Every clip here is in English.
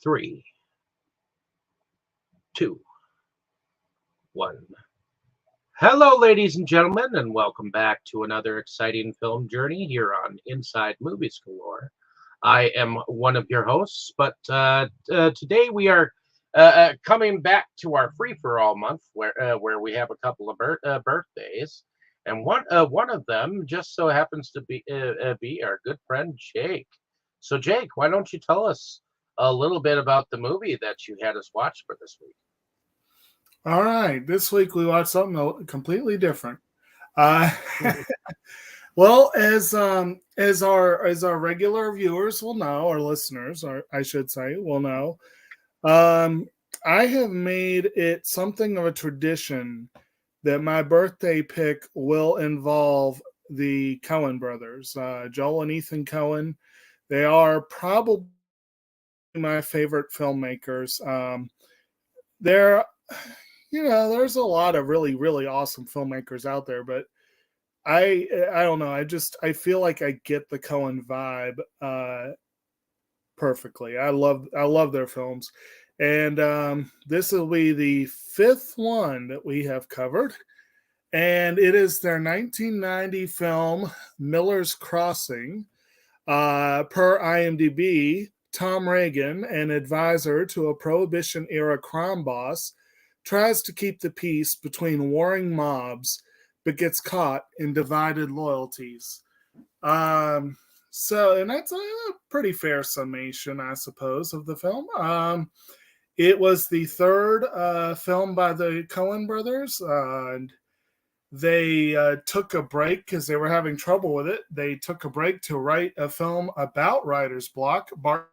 Three, two, one. Hello, ladies and gentlemen, and welcome back to another exciting film journey here on Inside Movies Galore. I am one of your hosts, but today we are coming back to our free-for-all month, where we have a couple of birthdays, and one of them just so happens to be our good friend Jake. So, Jake, why don't you tell us a little bit about the movie that you had us watch for this week? All right, this week we watched something completely different. Well, as our regular viewers will know, or listeners, or I should say, will know, I have made it something of a tradition that my birthday pick will involve the Coen brothers, Joel and Ethan Coen. They are probably my favorite filmmakers. There's a lot of really, really awesome filmmakers out there, but I don't know. I feel like I get the Coen vibe perfectly. I love their films, and this will be the fifth one that we have covered, and it is their 1990 film Miller's Crossing. Per IMDb, Tom Reagan, an advisor to a Prohibition-era crime boss, tries to keep the peace between warring mobs, but gets caught in divided loyalties. And that's a pretty fair summation, I suppose, of the film. It was the third film by the Coen brothers, and they took a break because they were having trouble with it. They took a break to write a film about writer's block, Bart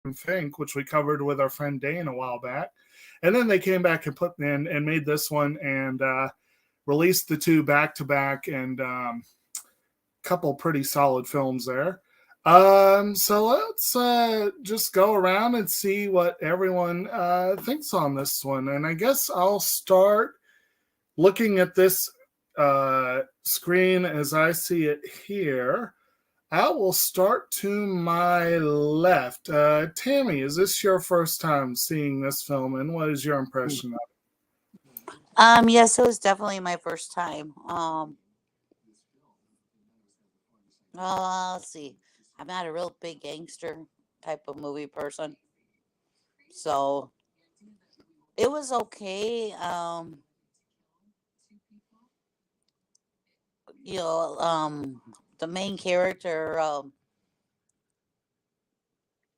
and Fink, which we covered with our friend Dane a while back. And then they came back and put in and made this one and released the two back to back, and couple pretty solid films there. So let's just go around and see what everyone thinks on this one. And I guess I'll start looking at this screen as I see it here. I will start to my left. Tammy, is this your first time seeing this film, and what is your impression of it? Yes, it was definitely my first time. Let's see. I'm not a real big gangster type of movie person, so it was okay. The main character,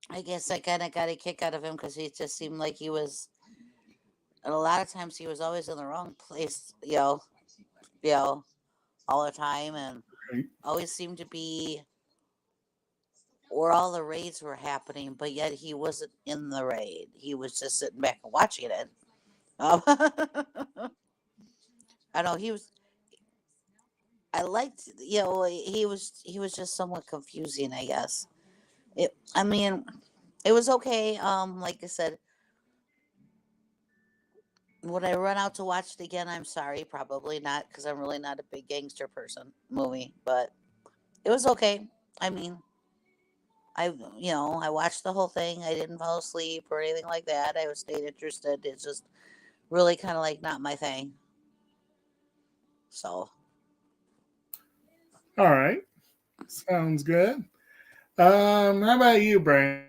I guess I kind of got a kick out of him because he just seemed like he was, and a lot of times he was always in the wrong place, all the time, and always seemed to be where all the raids were happening, but yet he wasn't in the raid. He was just sitting back and watching it. I know he was. I liked, he was just somewhat confusing, I guess. It was okay. Like I said, would I run out to watch it again? I'm sorry, probably not, because I'm really not a big gangster movie, but it was okay. I watched the whole thing. I didn't fall asleep or anything like that. I stayed interested. It's just really kind of like not my thing. So. All right. Sounds good. How about you, Brandon?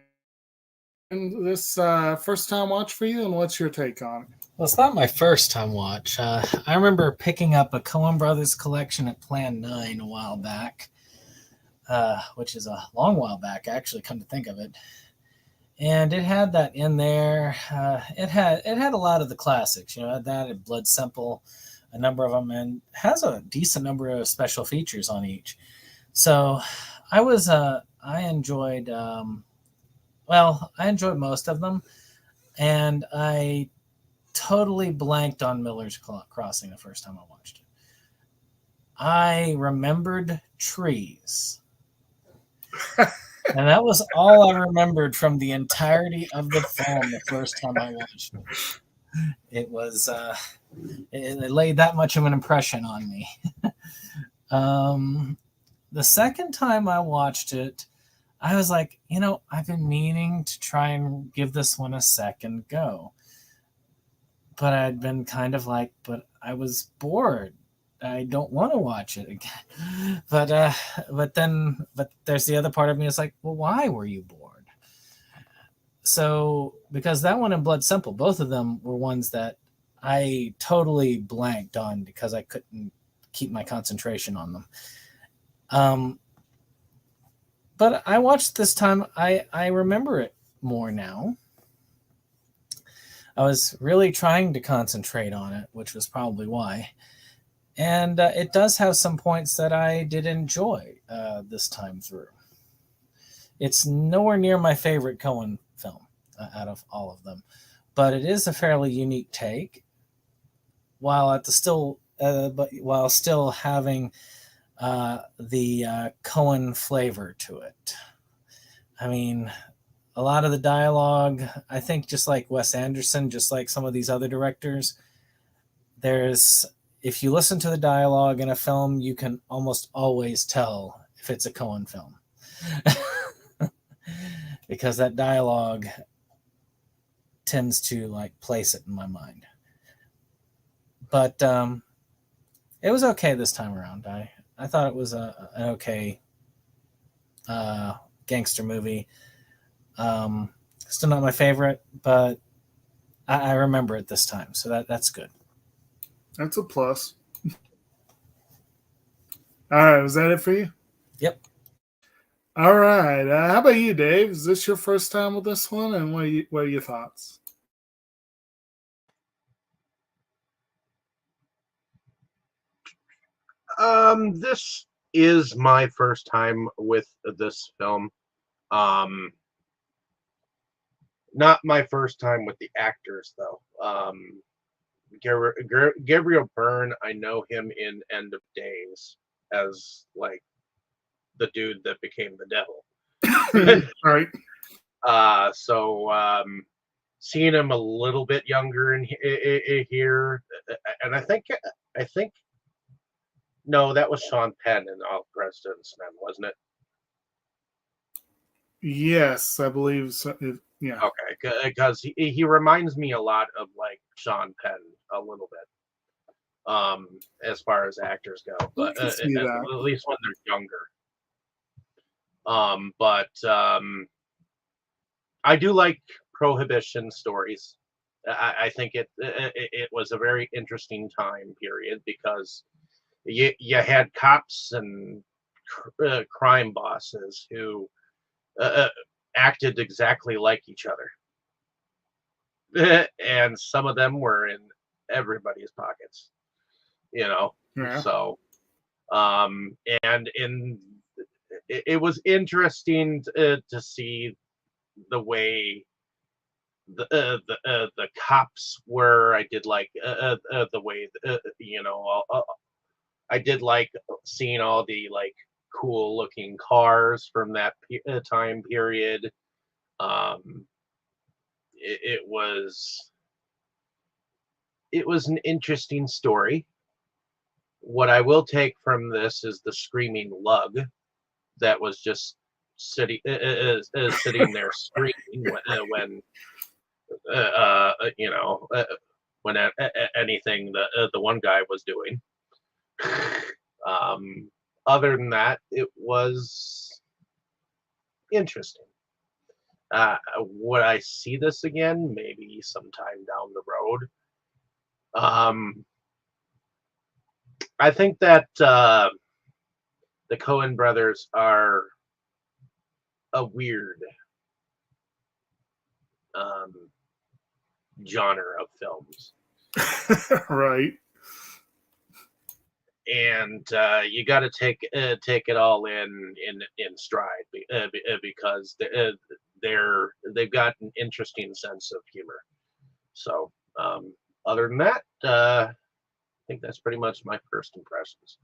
This first time watch for you, and what's your take on it? Well, it's not my first time watch. I remember picking up a Coen Brothers collection at Plan 9 a while back, which is a long while back, actually, come to think of it. And it had that in there. It had a lot of the classics. That and Blood Simple, a number of them, and has a decent number of special features on each. So I enjoyed most of them, and I totally blanked on Miller's Crossing the first time I watched it. I remembered trees. And that was all I remembered from the entirety of the film the first time I watched it. It was it laid that much of an impression on me. The second time I watched it, I was like, I've been meaning to try and give this one a second go. But I'd been kind of like, but I was bored. I don't want to watch it again. But there's the other part of me that's like, well, why were you bored? So, because that one and Blood Simple, both of them were ones that I totally blanked on because I couldn't keep my concentration on them. But I watched this time. I remember it more now. I was really trying to concentrate on it, which was probably why. And it does have some points that I did enjoy this time through. It's nowhere near my favorite Coen film out of all of them, but it is a fairly unique take, while still having the Coen flavor to it. I mean, a lot of the dialogue, I think, just like Wes Anderson, just like some of these other directors, if you listen to the dialogue in a film, you can almost always tell if it's a Coen film. Because that dialogue tends to like place it in my mind. But it was okay this time around. I thought it was an okay gangster movie. Still not my favorite, but I remember it this time, so that's good. That's a plus. All right, was that it for you? Yep. All right. How about you, Dave? Is this your first time with this one, and what are your thoughts? This is my first time with this film. Not my first time with the actors, though. Gabriel Byrne, I know him in End of Days as like the dude that became the devil. Right. So seeing him a little bit younger in here, and I think no, that was Sean Penn in All President's Men, wasn't it? Yes, I believe so. Yeah. Okay, because he reminds me a lot of like Sean Penn a little bit, as far as actors go, but at least when they're younger. But I do like Prohibition stories. I think it was a very interesting time period because you had cops and crime bosses who acted exactly like each other. And some of them were in everybody's pockets, Yeah. So, and it was interesting to see the way the cops were. I did like the way I did like seeing all the like cool looking cars from that time period. It was an interesting story. What I will take from this is the screaming lug that was just sitting sitting there screaming when anything the one guy was doing. Other than that, it was interesting. Would I see this again? Maybe sometime down the road. I think that the Coen brothers are a weird genre of films. Right. And you got to take it all in stride because they've got an interesting sense of humor. So other than that, I think that's pretty much my first impressions.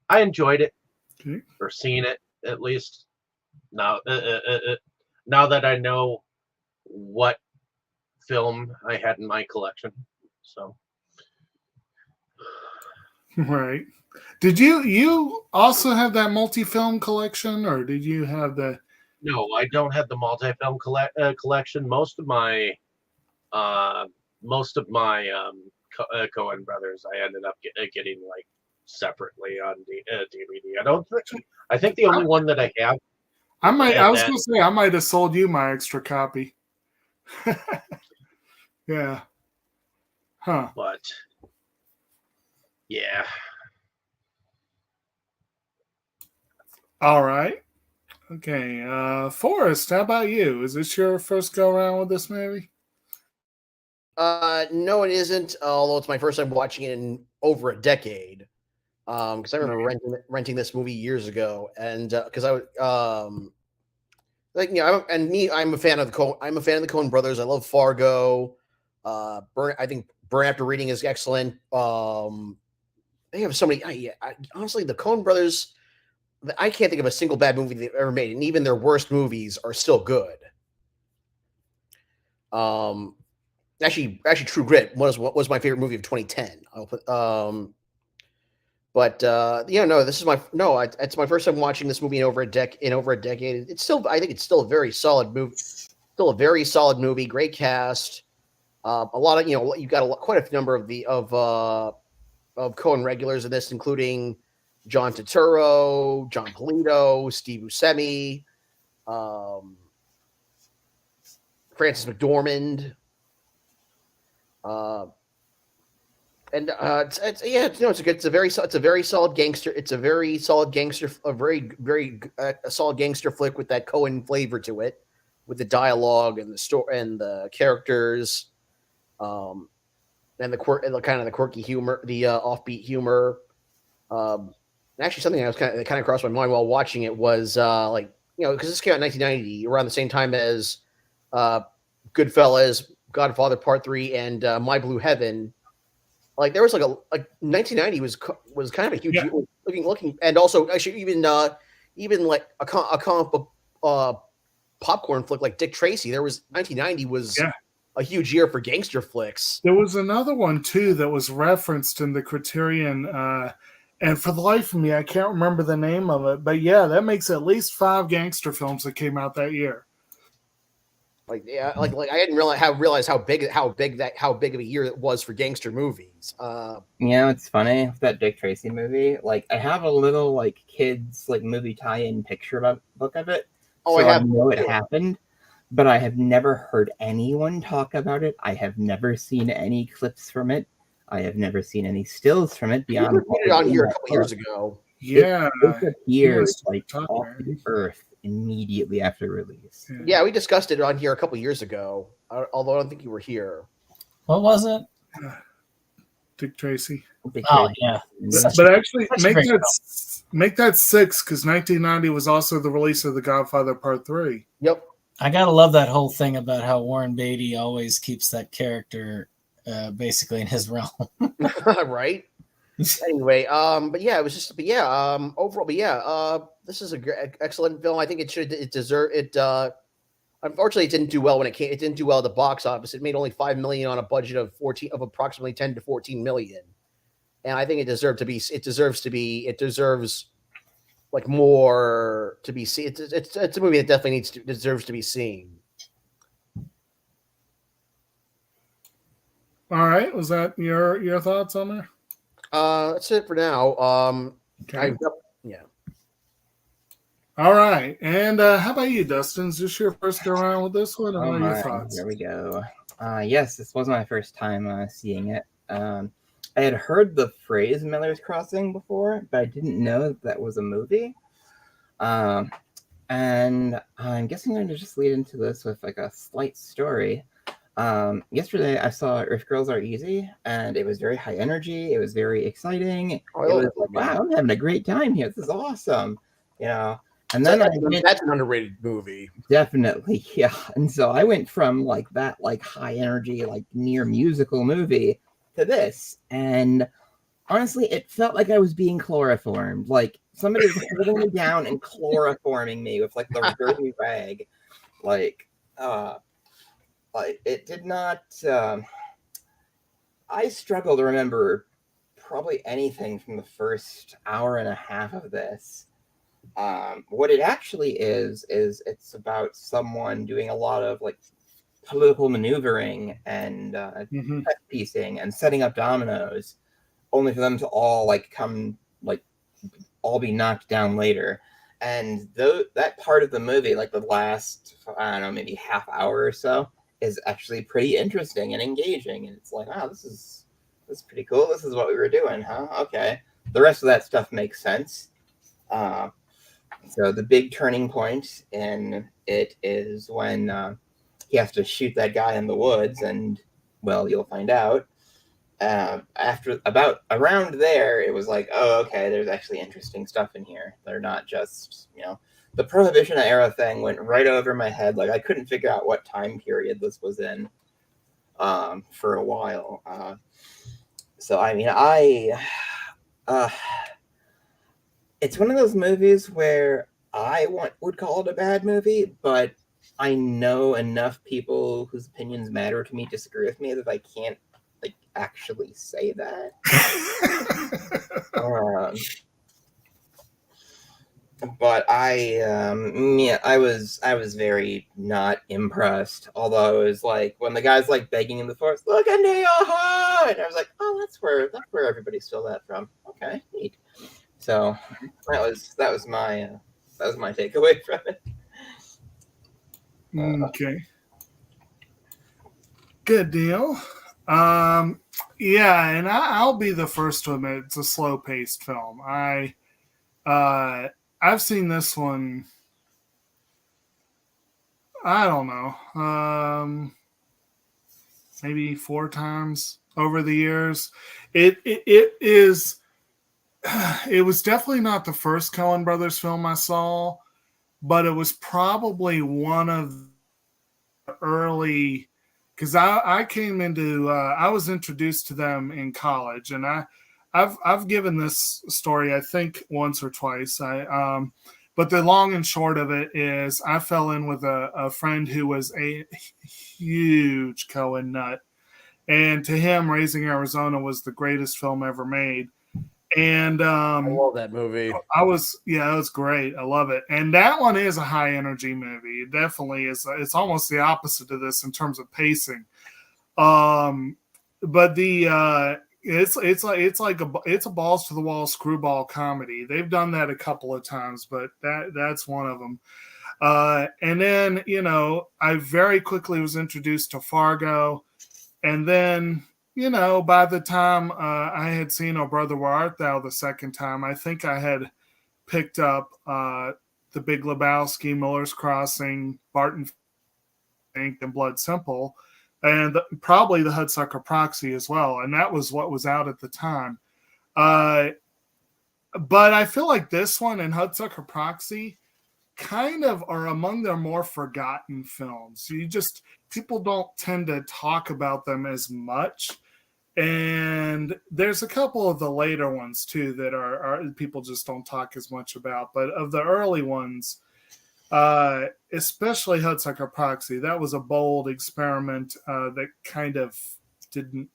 I enjoyed it for seeing it at least. Now that I know what film I had in my collection, so right. Did you also have that multi-film collection, or did you have the No, I don't have the multi-film collection. Most of my Coen brothers, I ended up getting like separately on DVD. I think the only one that I have I was that, gonna say I might have sold you my extra copy. Yeah. Huh. but yeah. All right. Okay. Forrest, how about you? Is this your first go around with this movie? No, it isn't. Although it's my first time watching it in over a decade. Because I remember renting this movie years ago, and because I would I'm a fan of the Coen brothers. I love Fargo. I think Burn After Reading is excellent. They have so many. Honestly, the Coen brothers. I can't think of a single bad movie they've ever made, and even their worst movies are still good. Actually, True Grit was my favorite movie of 2010. I'll put. This is it's my first time watching this movie in over a decade. I think it's still a very solid movie. Still a very solid movie. Great cast. A lot of you got quite a number of Coen regulars in this, including John Turturro, John Polito, Steve Buscemi, Frances McDormand. It's a very solid gangster. It's a very solid gangster, a solid gangster flick with that Coen flavor to it, with the dialogue and the story and the characters, and the quirky humor, the offbeat humor. Actually, something that kind of crossed my mind while watching it was because this came out in 1990, around the same time as Goodfellas, Godfather Part 3, and My Blue Heaven. Like there was like 1990 was kind of a huge looking, and also actually even like a comic book popcorn flick like Dick Tracy. 1990 was a huge year for gangster flicks. There was another one too that was referenced in the Criterion, and for the life of me, I can't remember the name of it. But yeah, that makes at least 5 gangster films that came out that year. I didn't realize how big of a year it was for gangster movies. It's funny with that Dick Tracy movie. Like I have a little like kids like movie tie-in picture book of it. Oh, so I know it happened, but I have never heard anyone talk about it. I have never seen any clips from it. I have never seen any stills from it beyond. It on here a couple years ago. Yeah, it appeared like off the earth immediately after release. Yeah, we discussed it on here a couple years ago, although I don't think you were here. What was it? Dick Tracy. Yeah. But actually, make that 6 because 1990 was also the release of The Godfather Part 3. Yep. I gotta love that whole thing about how Warren Beatty always keeps that character basically in his realm. Right. Anyway, overall, this is an excellent film. I think it deserved it. Unfortunately, it didn't do well when it came. It didn't do well at the box office. It made only $5 million on a budget of approximately 10 to 14 million. And I think it deserves like more to be seen. It's a movie that definitely deserves to be seen. All right, was that your thoughts on there? That's it for now. Okay. All right, and how about you, Dustin? Is this your first go around with this one? Or what are your thoughts? There we go. Yes, this was my first time seeing it. I had heard the phrase Miller's Crossing before, but I didn't know that was a movie. And I'm guessing I'm going to just lead into this with like a slight story. Yesterday I saw If Girls Are Easy, and it was very high energy. It was very exciting. It was like, wow, I'm having a great time here. This is awesome. And then that's an underrated movie. Definitely, yeah. And so I went from like that, like high energy, like near musical movie to this. And honestly, it felt like I was being chloroformed. Like somebody was holding me down and chloroforming me with like the dirty rag. Like it did not. I struggle to remember probably anything from the first hour and a half of this. What it actually is it's about someone doing a lot of like political maneuvering and set piecing and setting up dominoes, only for them to all like come like all be knocked down later. And that part of the movie, like the last, I don't know, maybe half hour or so, is actually pretty interesting and engaging. And it's like, wow, this is pretty cool. This is what we were doing, huh? Okay. The rest of that stuff makes sense. So the big turning point in it is when he has to shoot that guy in the woods, and well, you'll find out. After about around there, it was like, oh, okay, there's actually interesting stuff in here. They're not just, the Prohibition era thing went right over my head. Like I couldn't figure out what time period this was in for a while. So I mean, it's one of those movies where I would call it a bad movie, but I know enough people whose opinions matter to me disagree with me that I can't actually say that. But I was very not impressed. Although it was like when the guy's like begging in the forest, look at me, aha! And I was like, oh, that's where everybody stole that from. Okay, neat. So that was my takeaway from it. Okay. Good deal. Yeah, and I'll be the first to admit it's a slow-paced film. I've seen this one, I don't know, maybe 4 times over the years. It was definitely not the first Coen Brothers film I saw, but it was probably one of the early, because I came into I was introduced to them in college, and I've given this story I think once or twice. But the long and short of it is I fell in with a friend who was a huge Coen nut, and to him, Raising Arizona was the greatest film ever made. And I love that movie. it was great. I love it. And that one is a high energy movie. It definitely is. It's almost the opposite of this in terms of pacing. But it's a balls to the wall screwball comedy. They've done that a couple of times, but that's one of them. And then, I very quickly was introduced to Fargo, and then, by the time I had seen Oh Brother, Where Art Thou the second time, I think I had picked up The Big Lebowski, Miller's Crossing, Barton Fink, and Blood Simple, and probably The Hudsucker Proxy as well. And that was what was out at the time. But I feel like this one and Hudsucker Proxy kind of are among their more forgotten films. People don't tend to talk about them as much. And there's a couple of the later ones too that are people just don't talk as much about. But of the early ones, especially Hudsucker Proxy, that was a bold experiment that kind of didn't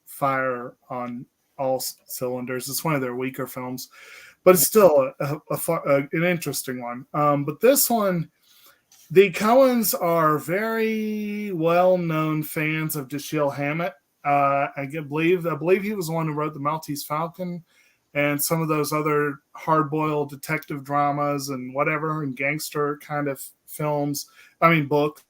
fire on all cylinders. It's one of their weaker films, but it's still an interesting one. But this one, the Coens are very well-known fans of Dashiell Hammett. I believe he was the one who wrote The Maltese Falcon and some of those other hard-boiled detective dramas and whatever, and gangster kind of films. Books.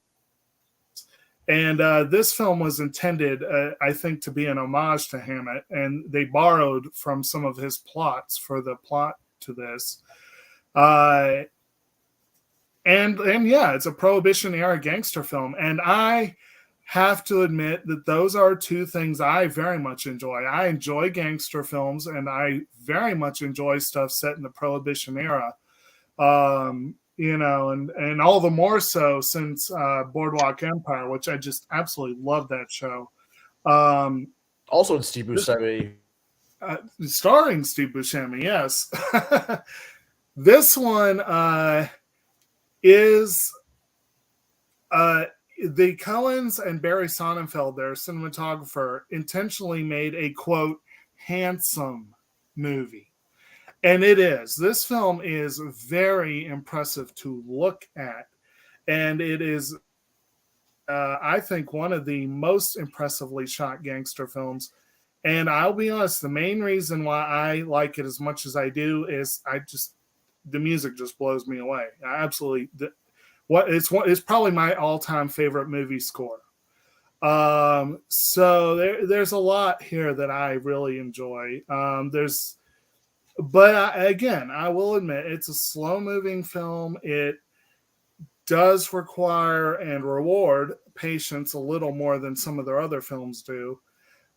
And this film was intended, I think, to be an homage to Hammett, and they borrowed from some of his plots for the plot to this. And yeah, it's a Prohibition-era gangster film, and I have to admit that those are two things I very much enjoy. I enjoy gangster films, and I very much enjoy stuff set in the Prohibition era. And all the more so since Boardwalk Empire, which I just absolutely love that show. Also in Steve Buscemi. Starring Steve Buscemi, yes. This one is the Coens and Barry Sonnenfeld, their cinematographer, intentionally made a, quote, handsome movie. And it is. This film is very impressive to look at. And it is, I think, one of the most impressively shot gangster films. And I'll be honest, the main reason why I like it as much as I do is the music just blows me away. I absolutely, it's probably my all-time favorite movie score. So there's a lot here that I really enjoy. Again, I will admit it's a slow-moving film. It does require and reward patience a little more than some of their other films do.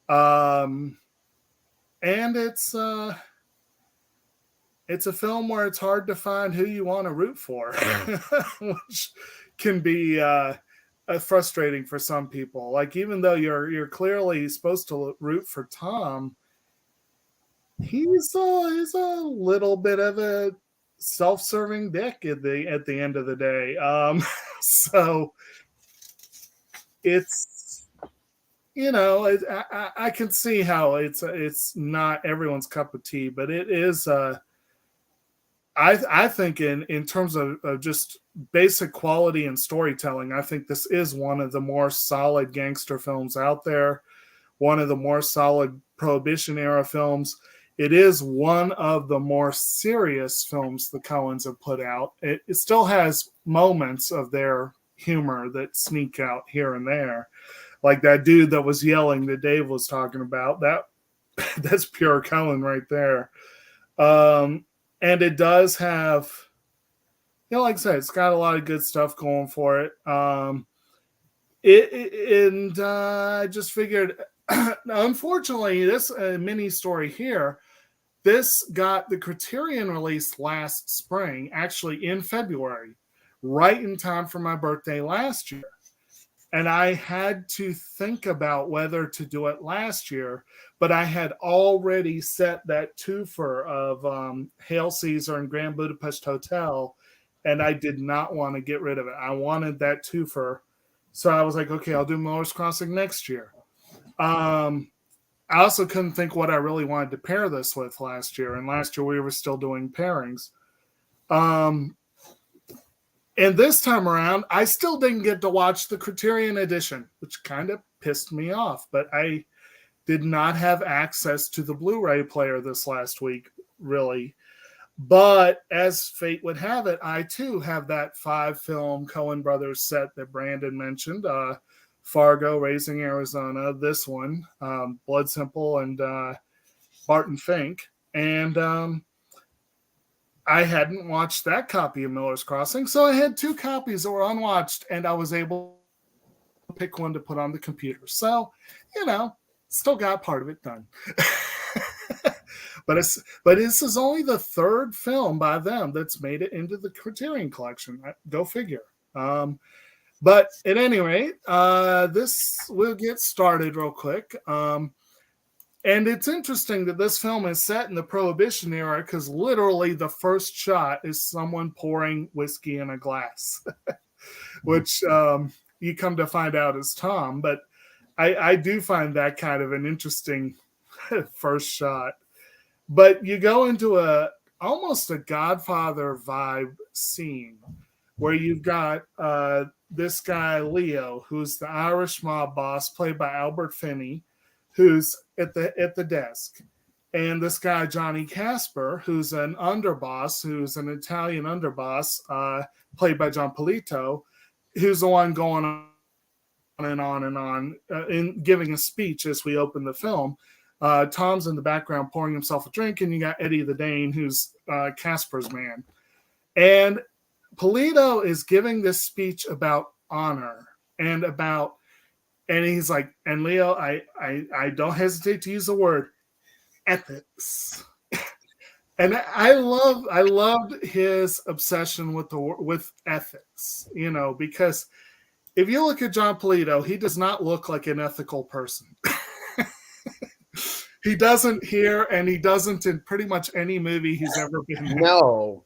And it's a film where it's hard to find who you want to root for, which can be frustrating for some people. Like, even though you're clearly supposed to root for Tom, he's a little bit of a self-serving dick at the end of the day. So it's, I can see how it's not everyone's cup of tea, but it is. I think in terms of just basic quality and storytelling, I think this is one of the more solid gangster films out there. One of the more solid Prohibition era films. It is one of the more serious films the Coens have put out. It still has moments of their humor that sneak out here and there. Like that dude that was yelling that Dave was talking about. That's pure Coen right there. And it does have, like I said, it's got a lot of good stuff going for it. I just figured, unfortunately, this mini story here, this got the Criterion release last spring, actually in February, right in time for my birthday last year. And I had to think about whether to do it last year, but I had already set that twofer of Hail Caesar and Grand Budapest Hotel, and I did not want to get rid of it. I wanted that twofer. So I was like, okay, I'll do Miller's Crossing next year. I also couldn't think what I really wanted to pair this with last year. And last year we were still doing pairings. And this time around, I still didn't get to watch the Criterion edition, which kind of pissed me off. But I did not have access to the Blu-ray player this last week, really. But as fate would have it, I too have that 5-film Coen Brothers set that Brandon mentioned. Fargo, Raising Arizona, this one, Blood Simple, and Barton Fink. And I hadn't watched that copy of Miller's Crossing, so I had 2 copies that were unwatched, and I was able to pick one to put on the computer. So, still got part of it done. But this is only the 3rd film by them that's made it into the Criterion collection. Go figure. But at any rate, this will get started real quick. And it's interesting that this film is set in the Prohibition era because literally the first shot is someone pouring whiskey in a glass, which you come to find out is Tom. But I do find that kind of an interesting first shot. But you go into almost a Godfather vibe scene where you've got this guy, Leo, who's the Irish mob boss, played by Albert Finney, who's at the desk. And this guy, Johnny Casper, who's an underboss, who's an Italian underboss, played by John Polito, who's the one going on and on and on, in giving a speech as we open the film. Tom's in the background pouring himself a drink, and you got Eddie the Dane, who's Casper's man. And Polito is giving this speech about honor and he's like, and Leo, I don't hesitate to use the word ethics. And I loved his obsession with ethics, because if you look at John Polito, he does not look like an ethical person. He doesn't here, and he doesn't in pretty much any movie he's ever been in. No.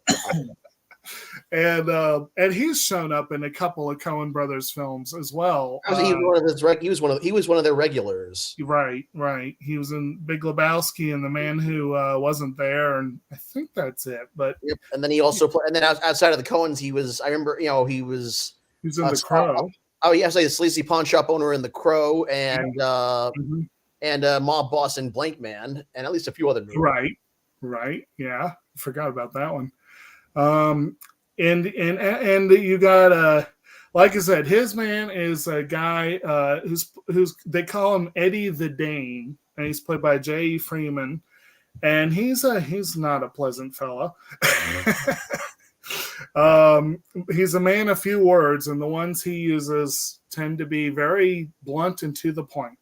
And he's shown up in a couple of Coen Brothers films as well. He was one of their regulars. Right. He was in Big Lebowski and The Man Who Wasn't There, and I think that's it. But yep. And then he also played. And then outside of the Coens, he was. I remember, he was. He was in The Crow. Oh yes, like the sleazy pawn shop owner in The Crow, and mob boss in Blank Man, and at least a few other movies. Right. Yeah, forgot about that one. And you got like I said, his man is a guy who's they call him Eddie the Dane, and he's played by J.E. Freeman, and he's not a pleasant fella. He's a man of few words, and the ones he uses tend to be very blunt and to the point.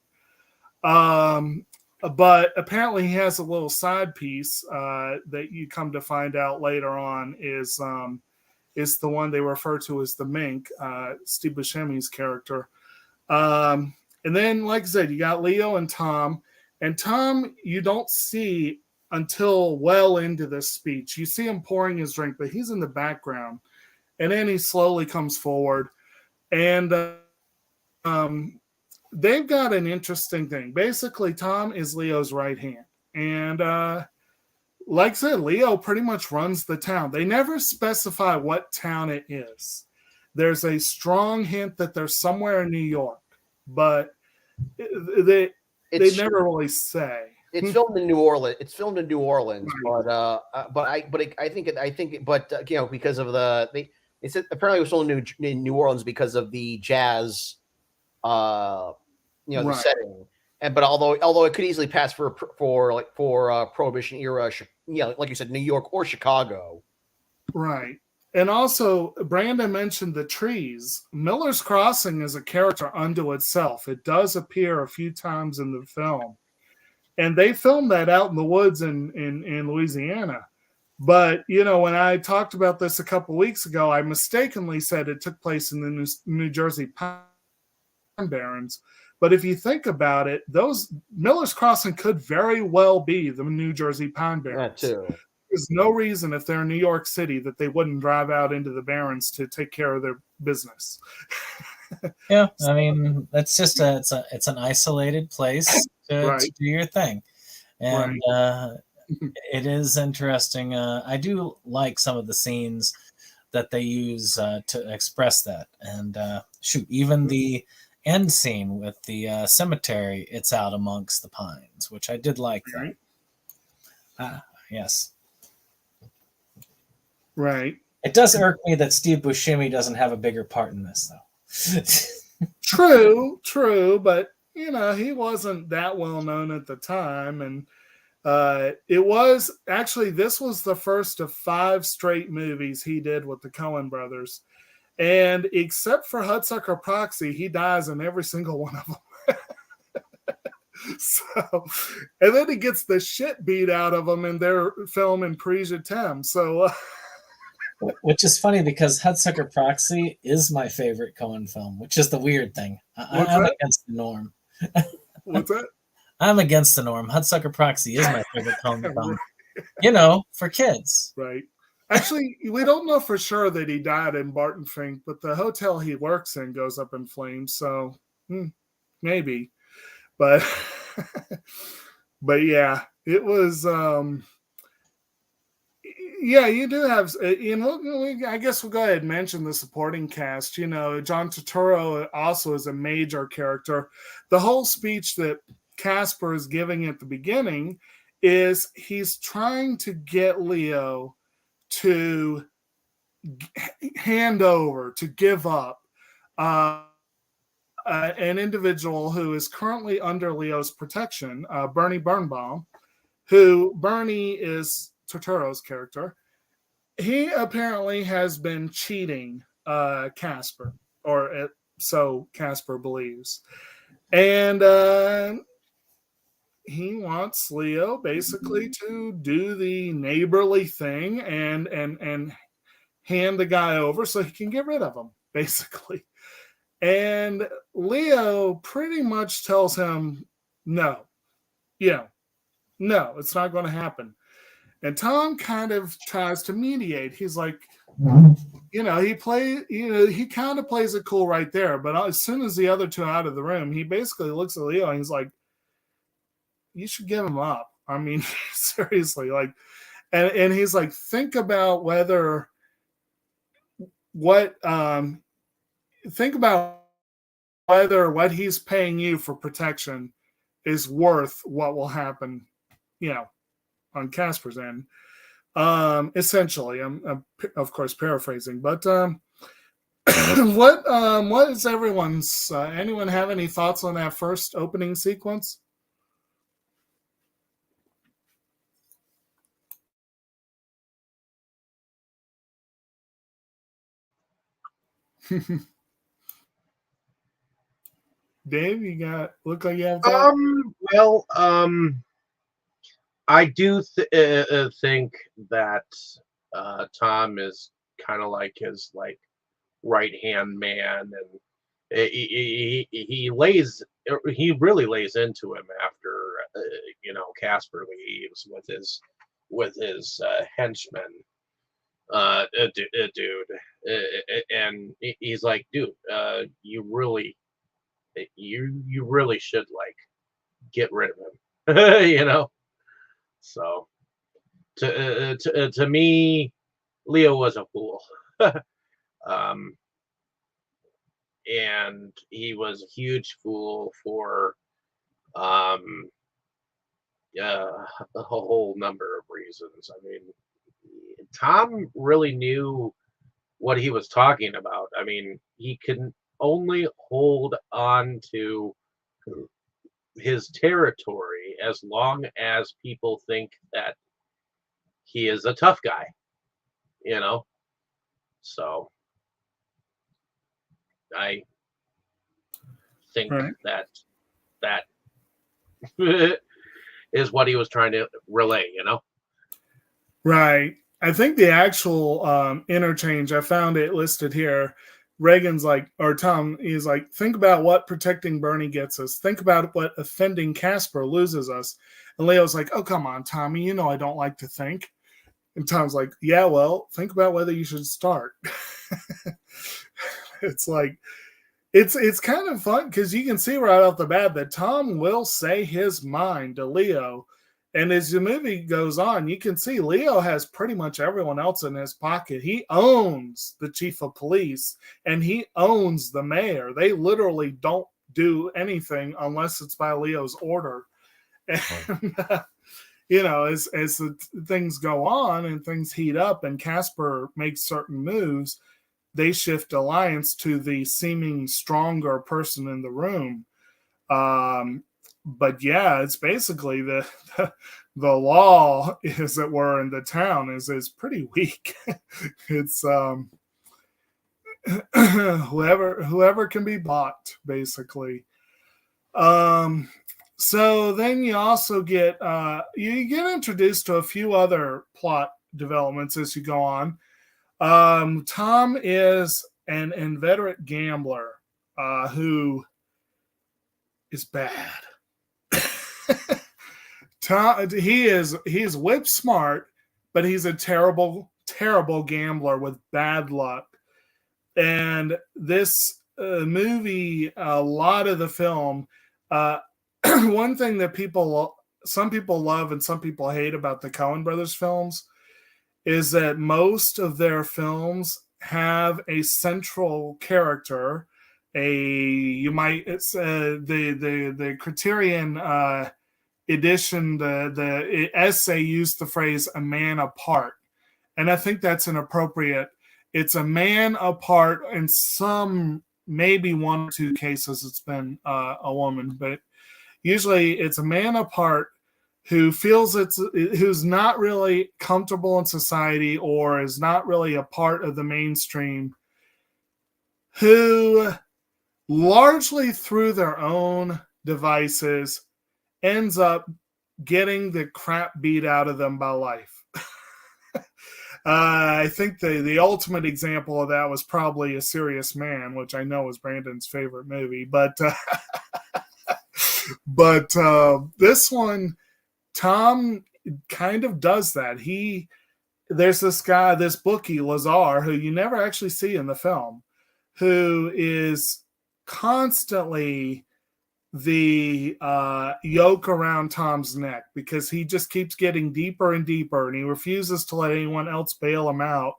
But apparently he has a little side piece that you come to find out later on is the one they refer to as the Mink, Steve Buscemi's character. And then, like I said, you got Leo and Tom. And Tom, you don't see until well into this speech. You see him pouring his drink, but he's in the background. And then he slowly comes forward. And they've got an interesting thing. Basically, Tom is Leo's right hand. And like I said, Leo pretty much runs the town. They never specify what town it is. There's a strong hint that they're somewhere in New York, but they never really say. It's filmed in New Orleans. Right. But I think because of they said apparently it was filmed in New Orleans because of the jazz, the setting. But although it could easily pass for Prohibition era, like you said, New York or Chicago. Right. And also, Brandon mentioned the trees. Miller's Crossing is a character unto itself. It does appear a few times in the film. And they filmed that out in the woods in Louisiana. But, when I talked about this a couple weeks ago, I mistakenly said it took place in the New Jersey Pine Barrens. But if you think about it, those Miller's Crossing could very well be the New Jersey Pine Barrens. That too. There's no reason if they're in New York City that they wouldn't drive out into the Barrens to take care of their business. Yeah, I mean, that's just it's an isolated place to do your thing, and it is interesting. I do like some of the scenes that they use to express that, and even the end scene with the cemetery, it's out amongst the pines, which I did like that. Yes. Right. It does irk me that Steve Buscemi doesn't have a bigger part in this, though. True, but he wasn't that well known at the time, and it was actually this was the first of 5 straight movies he did with the Coen brothers, and except for Hudsucker Proxy, he dies in every single one of them. So, and then he gets the shit beat out of him in their film in Prix-Jetem. So. Which is funny because Hudsucker Proxy is my favorite Coen film, which is the weird thing. I'm against the norm. What's that? I'm against the norm. Hudsucker Proxy is my favorite Coen film. For kids. Right. Actually, we don't know for sure that he died in Barton Fink, but the hotel he works in goes up in flames, so maybe. But yeah, it was you do have, I guess we'll go ahead and mention the supporting cast. John Turturro also is a major character. The whole speech that Casper is giving at the beginning is he's trying to get Leo to hand over, to give up an individual who is currently under Leo's protection, Bernie Birnbaum, who Bernie is Turturro's character. He apparently has been cheating Casper, or so Casper believes. And he wants Leo basically to do the neighborly thing and hand the guy over so he can get rid of him, basically. And Leo pretty much tells him, no, it's not going to happen. And Tom kind of tries to mediate. He's like, he he kind of plays it cool right there. But as soon as the other two are out of the room, he basically looks at Leo and he's like, you should give him up. I mean, seriously, like, and he's like, think about whether what he's paying you for protection is worth what will happen, on Casper's end. Essentially, I'm of course paraphrasing, but what is everyone's? Anyone have any thoughts on that first opening sequence? Dave, look like you have thought? Well, I do think that Tom is kind of like his right hand man, and he really lays into him after Casper leaves with his henchmen. Dude, and he's like, dude, you really should get rid of him. So to me, Leo was a fool. And he was a huge fool for a whole number of reasons. I mean, Tom really knew what he was talking about. I mean, he can only hold on to his territory as long as people think that he is a tough guy, So I think that is what he was trying to relay, Right. I think the actual interchange, I found it listed here. Reagan's like, or Tom is like, think about what protecting Bernie gets us. Think about what offending Casper loses us. And Leo's like, oh, come on, Tommy, I don't like to think. And Tom's like, yeah, well, think about whether you should start. It's like, it's kind of fun because you can see right off the bat that Tom will say his mind to Leo. And as the movie goes on, you can see Leo has pretty much everyone else in his pocket. He owns the chief of police and he owns the mayor. They literally don't do anything unless it's by Leo's order. And, as the things go on and things heat up and Casper makes certain moves, they shift alliance to the seeming stronger person in the room. But yeah, it's basically the law, as it were, in the town is pretty weak. It's whoever can be bought, basically. So then you also get you get introduced to a few other plot developments as you go on. Tom is an inveterate gambler who is bad. Tom, he's whip smart, but he's a terrible gambler with bad luck. And this movie, a lot of the film, one thing that some people love and some people hate about the Coen brothers films is that most of their films have a central character. The Criterion edition, the essay used the phrase "a man apart," and I think that's inappropriate. It's a man apart. In some, maybe one or two cases, it's been a woman, but usually it's a man apart who feels who's not really comfortable in society or is not really a part of the mainstream, who largely through their own devices ends up getting the crap beat out of them by life. I think the ultimate example of that was probably A Serious Man, which I know is Brandon's favorite movie. But this one, Tom kind of does that. He there's this guy, this bookie, Lazar, who you never actually see in the film, who is constantly the yoke around Tom's neck because he just keeps getting deeper and deeper, and he refuses to let anyone else bail him out.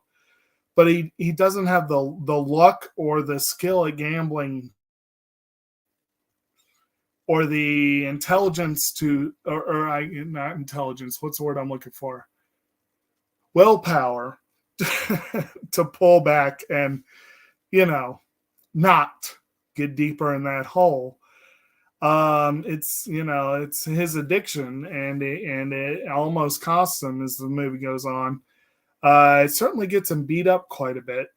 But he doesn't have the luck or the skill at gambling or the intelligence to, or not intelligence, what's the word I'm looking for? Willpower to pull back and, not get deeper in that hole. It's his addiction, and it almost costs him as the movie goes on. It certainly gets him beat up quite a bit.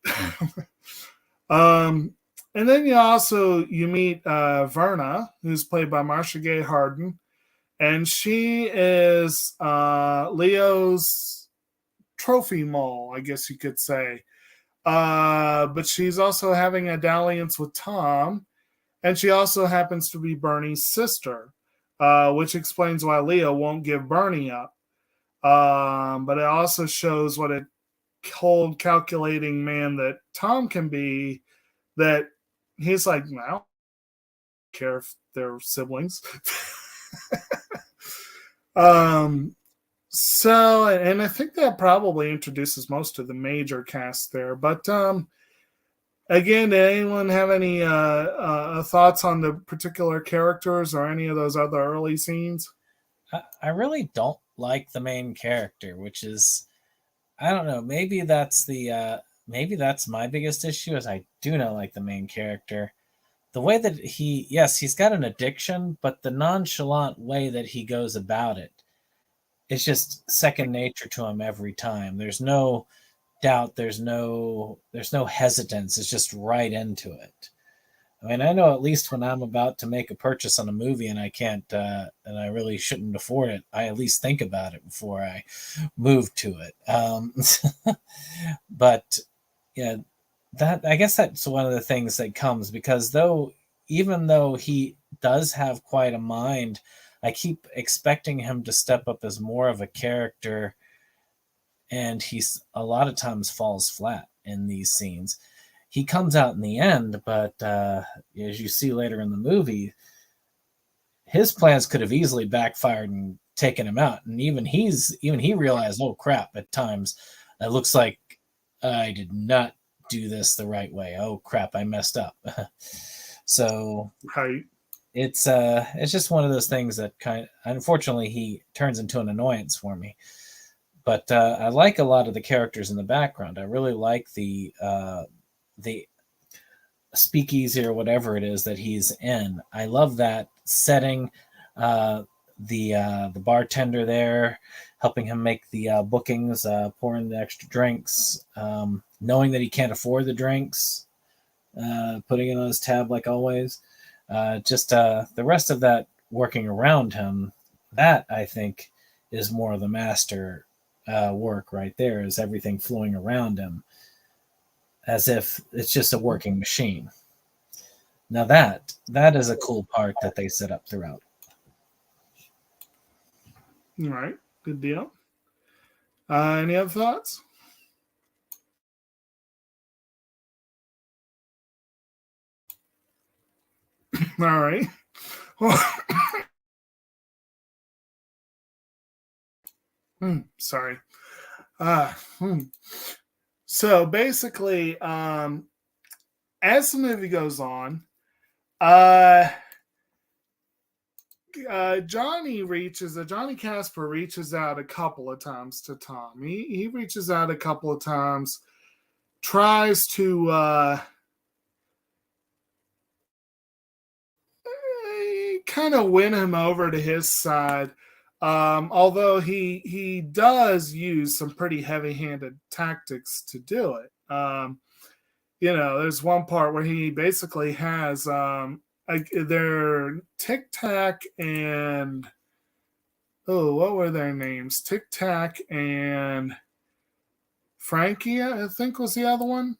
And then you meet Verna, who's played by Marcia Gay Harden, and she is Leo's trophy mole, I guess you could say. But she's also having a dalliance with Tom, and she also happens to be Bernie's sister, which explains why Leo won't give Bernie up. But it also shows what a cold, calculating man that Tom can be, that he's like, well, I don't care if they're siblings. So, and I think that probably introduces most of the major cast there. But again, did anyone have any thoughts on the particular characters or any of those other early scenes? I really don't like the main character, which is, I don't know, maybe that's my biggest issue, is I do not like the main character. The way that he's got an addiction, but the nonchalant way that he goes about it, it's just second nature to him every time. There's no doubt, there's no hesitance. It's just right into it. I mean, I know at least when I'm about to make a purchase on a movie and I can't, and I really shouldn't afford it, I at least think about it before I move to it. But yeah, I guess that's one of the things that comes, because even though he does have quite a mind, I keep expecting him to step up as more of a character, and he's a lot of times falls flat in these scenes. He comes out in the end, but as you see later in the movie, his plans could have easily backfired and taken him out. And even he realized, oh crap, at times it looks like I did not do this the right way. Oh crap, I messed up. So Right. It's just one of those things that unfortunately he turns into an annoyance for me. But I like a lot of the characters in the background. I really like the speakeasy or whatever it is that he's in. I love that setting. The bartender there helping him make the bookings, pouring the extra drinks, knowing that he can't afford the drinks, putting it on his tab like always. The rest of that working around him, that I think is more of the master work right there, is everything flowing around him as if it's just a working machine. Now that is a cool part that they set up throughout. All right, good deal. Any other thoughts? All right. Sorry. So basically, as the movie goes on, Johnny Casper reaches out a couple of times to Tom. He reaches out a couple of times, tries to kind of win him over to his side. Although he does use some pretty heavy-handed tactics to do it. There's one part where he basically has their Tic Tac and what were their names? Tic Tac and Frankie, I think, was the other one.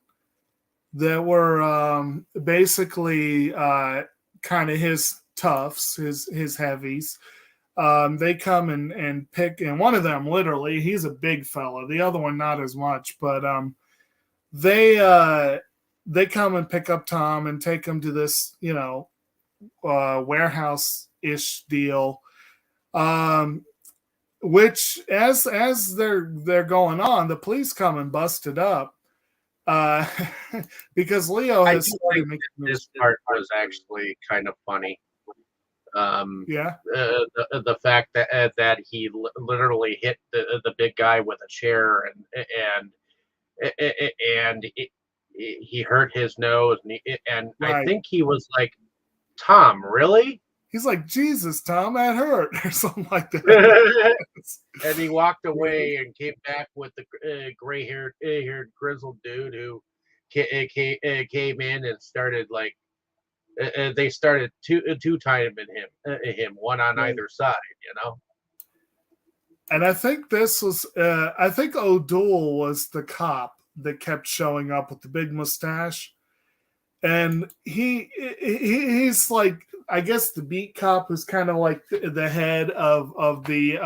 That were basically kind of his toughs, his heavies. They come and pick, and one of them literally, he's a big fella. The other one not as much, but they come and pick up Tom and take him to this, warehouse-ish deal. Which as they're going on, the police come and bust it up. Because Leo I has do started think making this part was actually kind of funny. Yeah. The fact that he literally hit the big guy with a chair and he hurt his nose and I Right. think he was like, Tom, really? He's like, Jesus, Tom, that hurt, or something like that. And he walked away and came back with the gray-haired grizzled dude who came in and started like they started two timing him one on Right. either side, And I think this was, I think O'Doul was the cop that kept showing up with the big mustache. And he's like, I guess the beat cop who's kind of like the head of the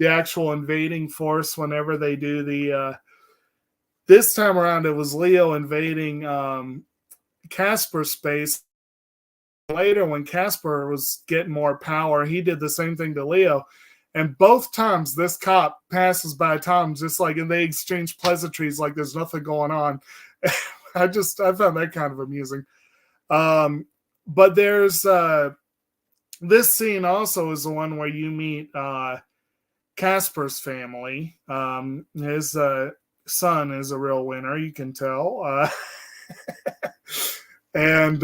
actual invading force whenever they do the, this time around it was Leo invading Casper's space. Later when Casper was getting more power, he did the same thing to Leo. And both times this cop passes by Tom just like, and they exchange pleasantries like there's nothing going on. I found that kind of amusing. But there's this scene also is the one where you meet Casper's family. His son is a real winner, you can tell. And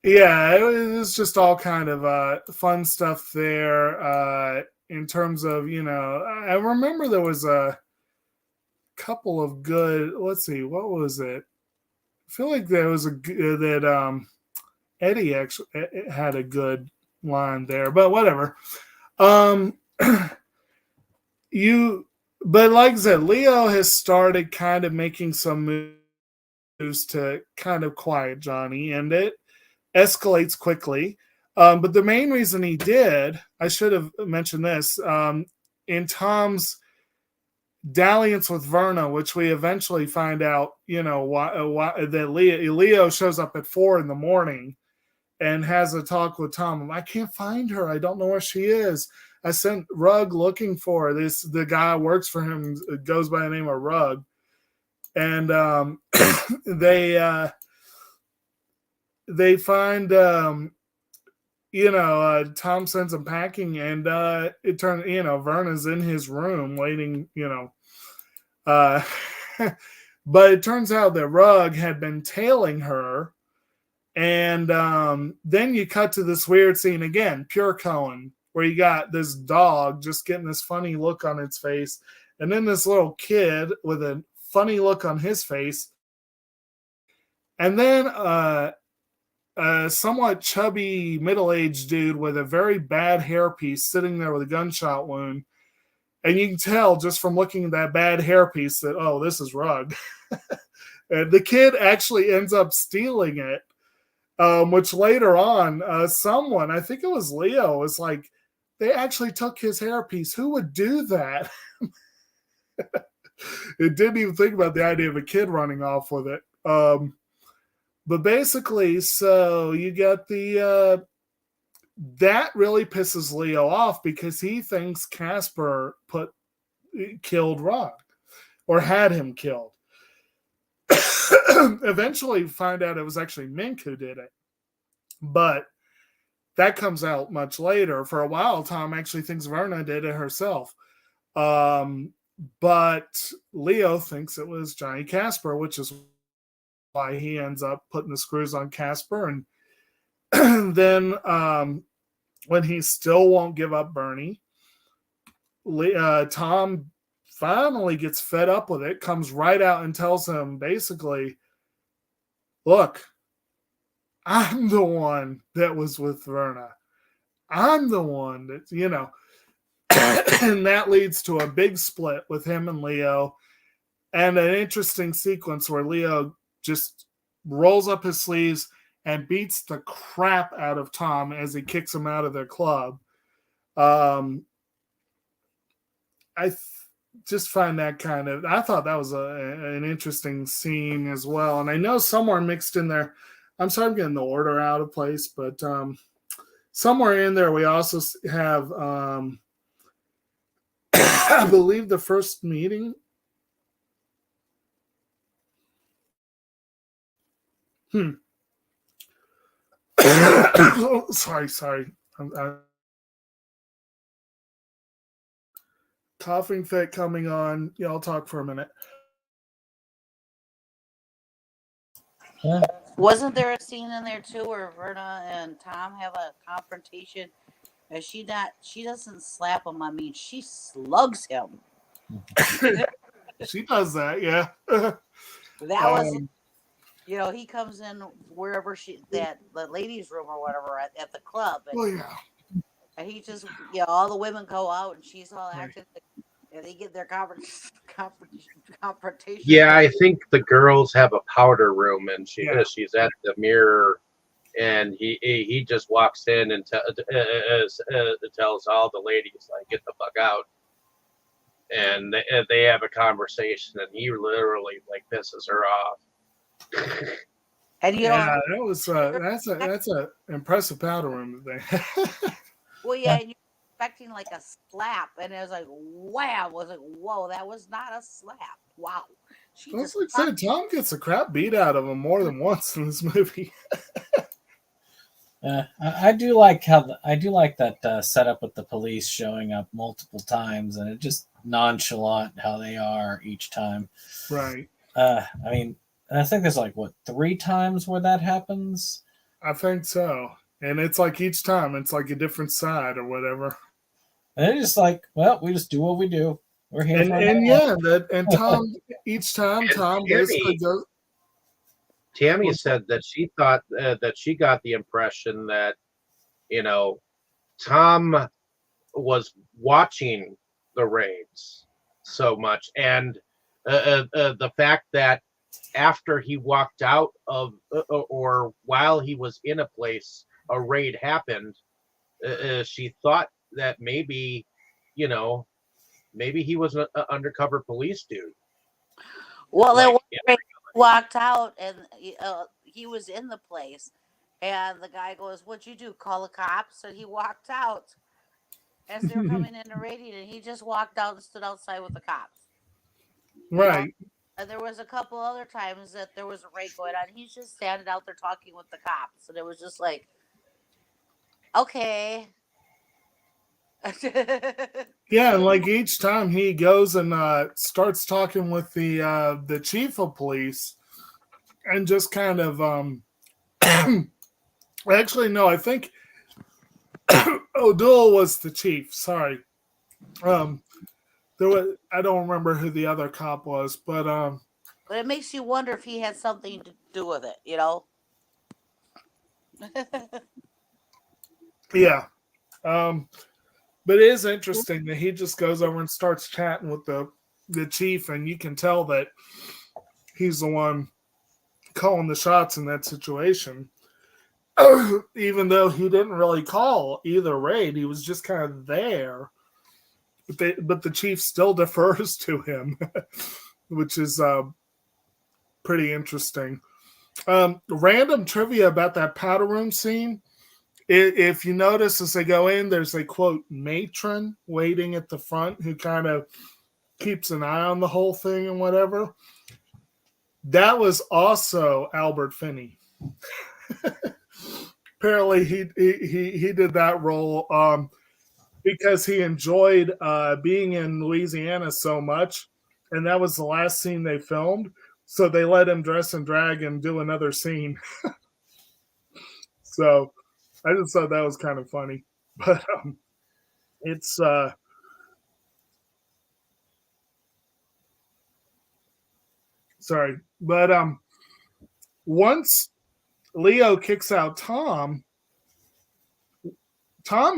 it was just all kind of fun stuff there. In terms of, I remember there was a couple of good, let's see, what was it? I feel like there was Eddie actually had a good line there, but whatever. But like I said, Leo has started kind of making some moves to kind of quiet Johnny, and it escalates quickly. But the main reason he did, I should have mentioned this, in Tom's dalliance with Verna, which we eventually find out, why that Leo shows up at 4 a.m. and has a talk with Tom. I can't find her. I don't know where she is. I sent Rug looking for her. The guy works for him, goes by the name of Rug. And they find, Tom sends him packing, and it turns, Verna's in his room waiting, but it turns out that Rug had been tailing her. And then you cut to this weird scene again, pure Coen, where you got this dog just getting this funny look on its face, and then this little kid with a funny look on his face, and then a somewhat chubby middle-aged dude with a very bad hairpiece sitting there with a gunshot wound. And you can tell just from looking at that bad hairpiece that, oh, this is Rug. And the kid actually ends up stealing it. Which later on, someone, I think it was Leo, was like, they actually took his hairpiece. Who would do that? It didn't even think about the idea of a kid running off with it. But basically, so you got that really pisses Leo off because he thinks Casper killed Rug or had him killed. Eventually find out it was actually Mink who did it. But that comes out much later. For a while, Tom actually thinks Verna did it herself. But Leo thinks it was Johnny Casper, which is why he ends up putting the screws on Casper. And then when he still won't give up Bernie, Tom finally gets fed up with it, comes right out and tells him basically, look, I'm the one that was with Verna. I'm the one that, and that leads to a big split with him and Leo, and an interesting sequence where Leo just rolls up his sleeves and beats the crap out of Tom as he kicks him out of their club. I just find that I thought that was an interesting scene as well. And I know somewhere mixed in there, I'm sorry I'm getting the order out of place, but somewhere in there we also have, I believe, the first meeting. Sorry. I'm coughing fit coming on. Y'all talk for a minute. Yeah. Wasn't there a scene in there too where Verna and Tom have a confrontation? And she doesn't slap him. I mean, she slugs him. She does that, yeah. That was, he comes in wherever the ladies' room or whatever at the club. And, and he just, all the women go out and she's all acting like, and they get their confrontation. Yeah, I think the girls have a powder room, and she's at the mirror, and he just walks in and tells all the ladies, like, get the fuck out. And they have a conversation, and he literally, like, pisses her off. And that was that's a impressive powder room thing. Well, yeah, and you're expecting like a slap, and it was like, wham! Was like, whoa, that was not a slap. Wow. That's like I said, Tom gets the crap beat out of him more than once in this movie. I do like that setup with the police showing up multiple times, and it just nonchalant how they are each time. Right. I mean, I think there's like 3 times where that happens. I think so, and it's like each time it's like a different side or whatever. And it's just like, well, we just do what we do. We're here. And Tom each time Tom basically goes. Tammy said that she thought that she got the impression that, Tom was watching the raids so much. And the fact that after he walked out of, or while he was in a place, a raid happened, she thought that maybe he was an undercover police dude. Well, like, he walked out and he was in the place, and the guy goes, "What'd you do? Call the cops?" And he walked out as they were coming in and raiding, and he just walked out and stood outside with the cops. Right. And there was a couple other times that there was a raid going on. He's just standing out there talking with the cops, and it was just like, okay. Yeah, and like each time he goes and starts talking with the chief of police, and just kind of actually no, I think O'Doul was the chief. Sorry, there was, I don't remember who the other cop was, but it makes you wonder if he had something to do with it, Yeah. But it is interesting that he just goes over and starts chatting with the chief, and you can tell that he's the one calling the shots in that situation. Even though he didn't really call either raid, he was just kind of there. But the chief still defers to him, which is pretty interesting. Random trivia about that powder room scene. If you notice, as they go in, there's a, quote, matron waiting at the front who kind of keeps an eye on the whole thing and whatever. That was also Albert Finney. Apparently, he did that role because he enjoyed being in Louisiana so much, and that was the last scene they filmed. So they let him dress in drag and do another scene. So I just thought that was kind of funny, but it's sorry, but once Leo kicks out Tom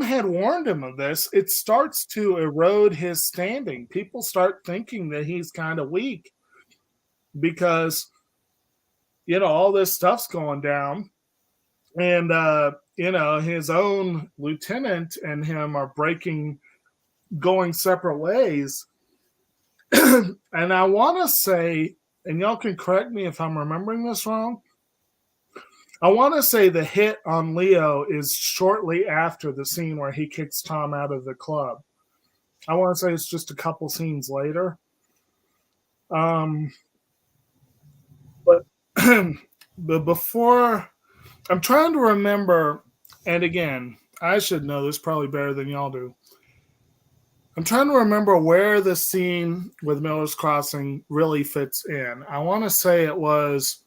had warned him of this. It starts to erode his standing. People start thinking that he's kind of weak because all this stuff's going down. And his own lieutenant and him are going separate ways. And I want to say, and y'all can correct me if I'm remembering this wrong, I want to say the hit on Leo is shortly after the scene where he kicks Tom out of the club. I want to say it's just a couple scenes later. But before, I'm trying to remember, and again, I should know this probably better than y'all do. I'm trying to remember where the scene with Miller's Crossing really fits in. I want to say it was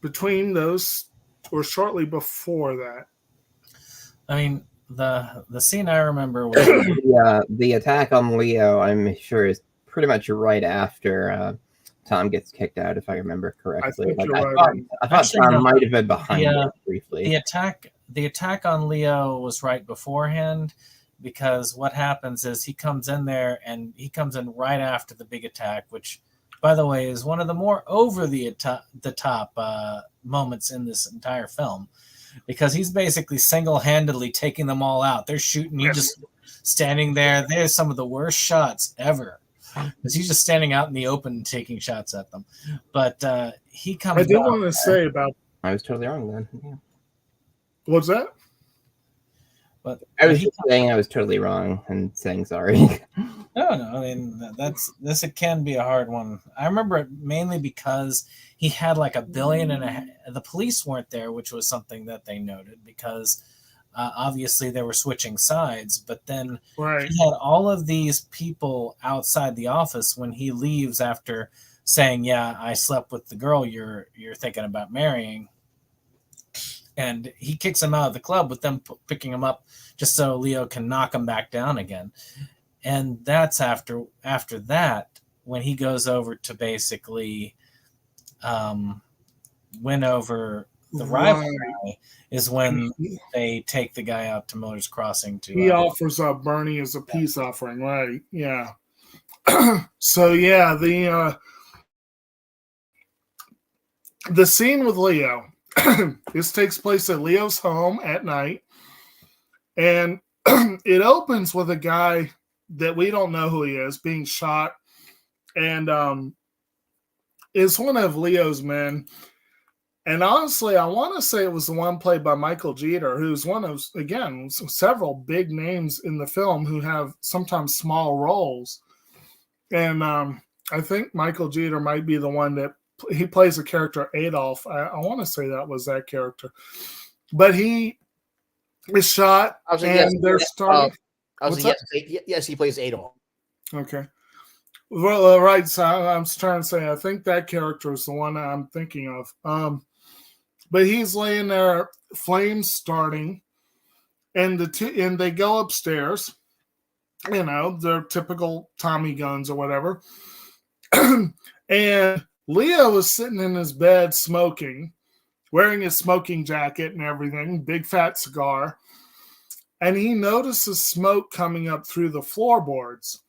between those or shortly before that. I mean, the scene I remember was the attack on Leo, I'm sure, is pretty much right after Tom gets kicked out, if I remember correctly. I thought Tom might have been behind it briefly. The attack on Leo was right beforehand, because what happens is he comes in there and he comes in right after the big attack, which, by the way, is one of the more over the top moments in this entire film, because he's basically single-handedly taking them all out. They're shooting, you just standing there. There's some of the worst shots ever, because he's just standing out in the open taking shots at them. But he comes. I did want to say about. I was totally wrong then. Yeah. What's that? But I was just saying I was totally wrong and saying sorry. No. I mean, it can be a hard one. I remember it mainly because he had like $1.5 billion. The police weren't there, which was something that they noted, because obviously they were switching sides. But then he had all of these people outside the office when he leaves after saying, "Yeah, I slept with the girl you're thinking about marrying." And he kicks him out of the club with them picking him up just so Leo can knock him back down again. And that's after that, when he goes over to basically win over the rival guy, is when they take the guy out to Miller's Crossing. He offers up Bernie as a peace offering, right? Yeah. So, yeah, the scene with Leo. This takes place at Leo's home at night, and it opens with a guy that we don't know who he is being shot, and is one of Leo's men. And honestly, I want to say it was the one played by Michael Jeter, who's one of, again, several big names in the film who have sometimes small roles. And I think Michael Jeter might be the one that he plays a character, Adolf. I want to say that was that character. But he is shot, and they're starting. Yes, he plays Adolf. Okay. Well, right. So I'm trying to say, I think that character is the one I'm thinking of. But he's laying there, flames starting, and they go upstairs. You know, their typical Tommy guns or whatever. And Leo is sitting in his bed smoking, wearing his smoking jacket and everything, big fat cigar. And he notices smoke coming up through the floorboards.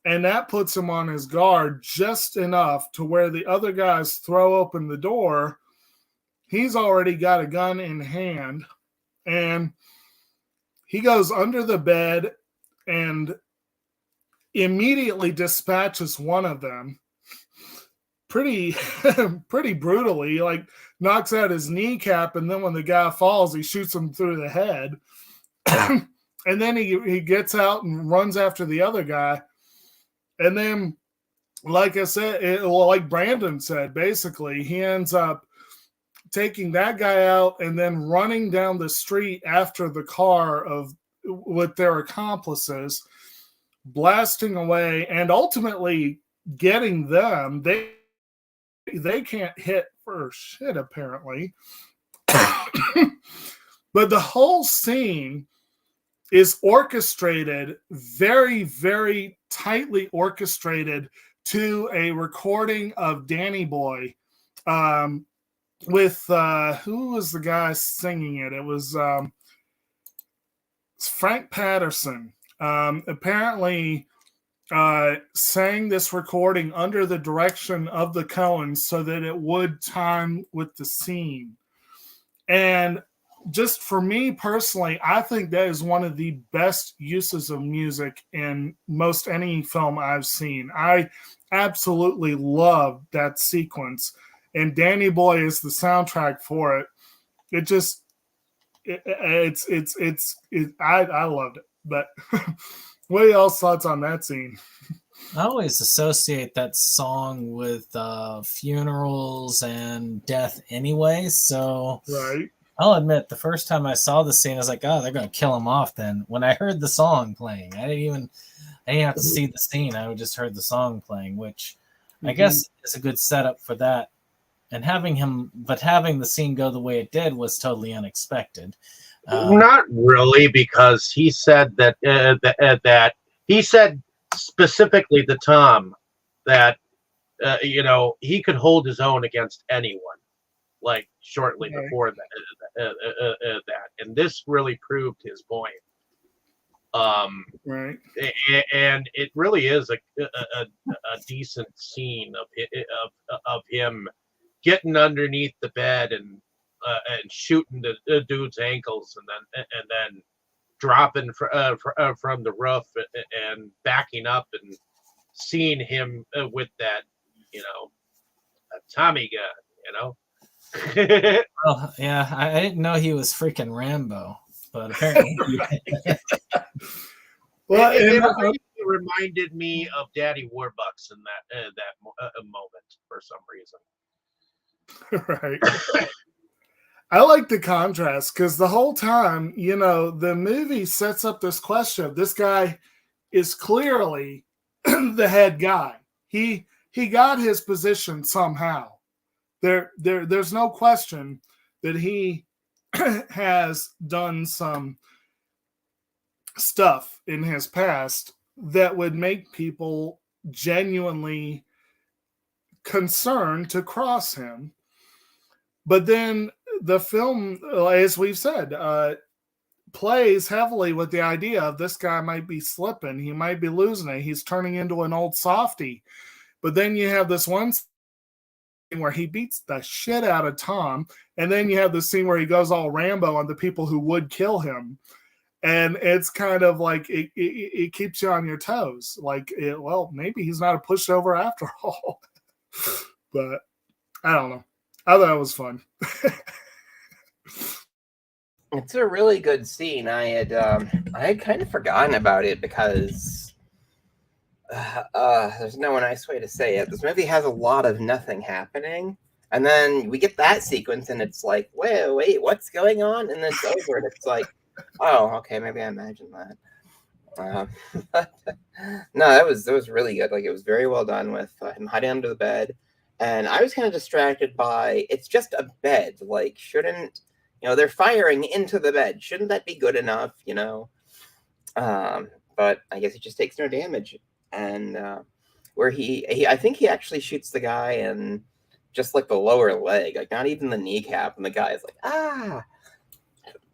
And that puts him on his guard just enough to where the other guys throw open the door. He's already got a gun in hand. And he goes under the bed and immediately dispatches one of them. Pretty brutally, like knocks out his kneecap, and then when the guy falls, he shoots him through the head. And then he gets out and runs after the other guy. And then, like I said, like Brandon said, basically, he ends up taking that guy out and then running down the street after the car with their accomplices, blasting away, and ultimately getting them. They can't hit for shit, apparently. But the whole scene is orchestrated, very, very tightly orchestrated, to a recording of Danny Boy with who was the guy singing it? It was Frank Patterson. Apparently, sang this recording under the direction of the Coens so that it would time with the scene. And just for me personally, I think that is one of the best uses of music in most any film I've seen. I absolutely love that sequence, and Danny Boy is the soundtrack for it. It just, I loved it. But what are y'all's thoughts on that scene? I always associate that song with funerals and death anyway, so Right. I'll admit the first time I saw the scene, I was like, oh, they're going to kill him off then. When I heard the song playing, I didn't have to see the scene. I just heard the song playing, which I guess is a good setup for that. And having the scene go the way it did was totally unexpected. Not really, because he said that he said specifically to Tom that he could hold his own against anyone, like shortly before that, and this really proved his point. Right. And it really is a decent scene of him getting underneath the bed and shooting the dude's ankles, and then dropping from the roof and backing up and seeing him with that, a Tommy gun, Well, yeah, I didn't know he was freaking Rambo, but apparently. Well, it reminded me of Daddy Warbucks in that moment for some reason. Right. I like the contrast because the whole time, the movie sets up this question. This guy is clearly the head guy. He got his position somehow. There's no question that he has done some stuff in his past that would make people genuinely concerned to cross him. But then the film, as we've said, plays heavily with the idea of this guy might be slipping. He might be losing it. He's turning into an old softy. But then you have this one scene where he beats the shit out of Tom. And then you have the scene where he goes all Rambo on the people who would kill him. And it's kind of like it keeps you on your toes. Like, maybe he's not a pushover after all. But I don't know. I thought it was fun. It's a really good scene. I had kind of forgotten about it because there's no nice way to say it. This movie has a lot of nothing happening, and then we get that sequence, and it's like, wait, what's going on? And then it's over, and it's like, oh, okay, maybe I imagined that. No, that was really good. Like, it was very well done with him hiding under the bed, and I was kind of distracted by it's just a bed. Like, shouldn't they're firing into the bed? Shouldn't that be good enough? But I guess it just takes no damage. And where I think he actually shoots the guy in just like the lower leg, like not even the kneecap, and the guy is like, ah.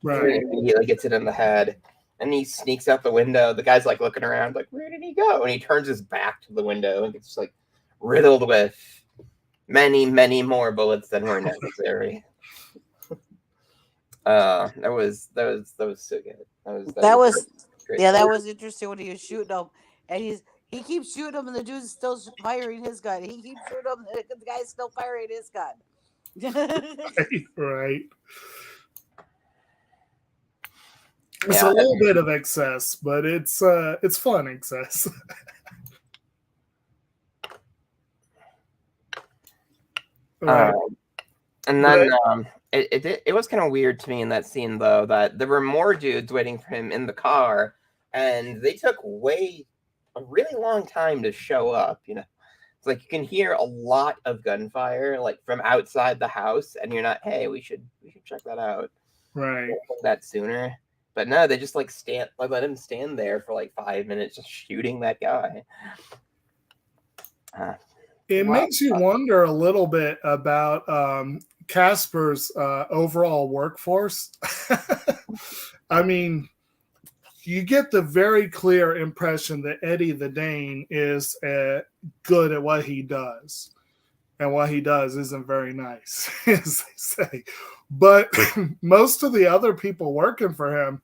Right. He like gets it in the head, and he sneaks out the window. The guy's like looking around, like, where did he go? And he turns his back to the window and gets like riddled with many, many more bullets than were necessary. That was so good. That was great. Yeah, that was interesting when he was shooting them, and he keeps shooting them, and the dude's still firing his gun. He keeps shooting them, and the guy's still firing his gun. Right. It's a little bit of excess, but it's fun excess. And then it was kind of weird to me in that scene, though, that there were more dudes waiting for him in the car, and they took a really long time to show up. It's like you can hear a lot of gunfire like from outside the house, and you're not, hey, we should check that out. Right. That sooner. But no, they just let him stand there for like 5 minutes just shooting that guy. It makes you wonder a little bit about Casper's overall workforce. I mean, you get the very clear impression that Eddie the Dane is good at what he does. And what he does isn't very nice, as they say. But most of the other people working for him,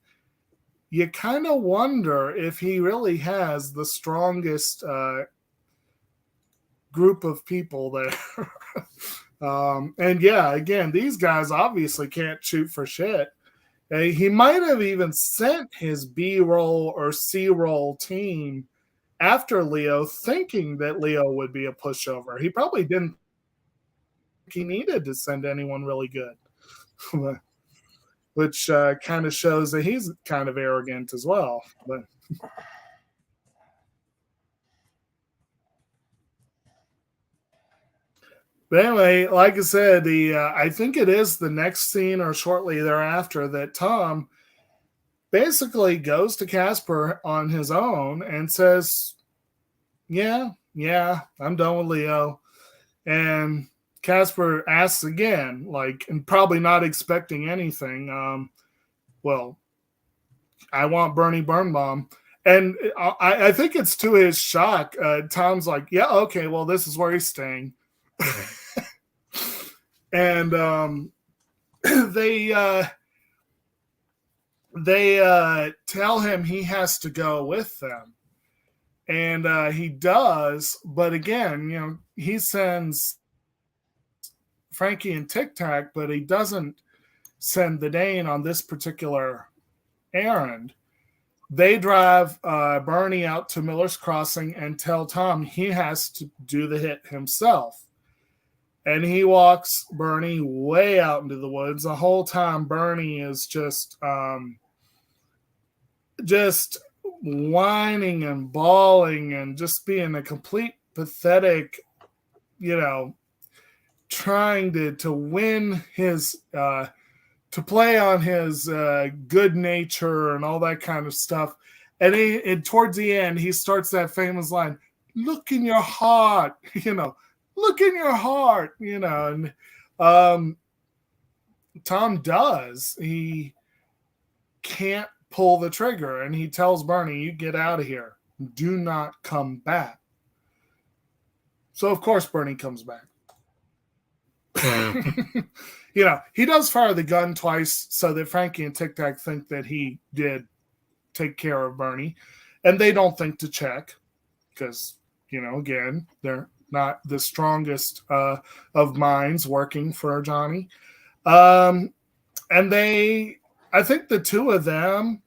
you kind of wonder if he really has the strongest group of people there. And yeah, again, these guys obviously can't shoot for shit. He might have even sent his B-roll or C-roll team after Leo, thinking that Leo would be a pushover. He probably didn't think he needed to send anyone really good, which kind of shows that he's kind of arrogant as well. But anyway, like I said, I think it is the next scene or shortly thereafter that Tom basically goes to Casper on his own and says, yeah, I'm done with Leo. And Casper asks again, like, and probably not expecting anything. Well, I want Bernie Birnbaum. And I think it's to his shock. Tom's like, yeah, okay, well, this is where he's staying. And they tell him he has to go with them. And he does. But again, he sends Frankie and Tic Tac, but he doesn't send the Dane on this particular errand. They drive Bernie out to Miller's Crossing and tell Tom he has to do the hit himself. And he walks Bernie way out into the woods. The whole time Bernie is just whining and bawling and just being a complete pathetic, trying to win his to play on his good nature and all that kind of stuff. And towards the end, he starts that famous line, "Look in your heart," look in your heart, and Tom does. He can't pull the trigger, and he tells Bernie, "You get out of here. Do not come back." So, of course, Bernie comes back. He does fire the gun twice so that Frankie and Tic Tac think that he did take care of Bernie, and they don't think to check because, again, they're not the strongest of minds working for Johnny. And I think the two of them,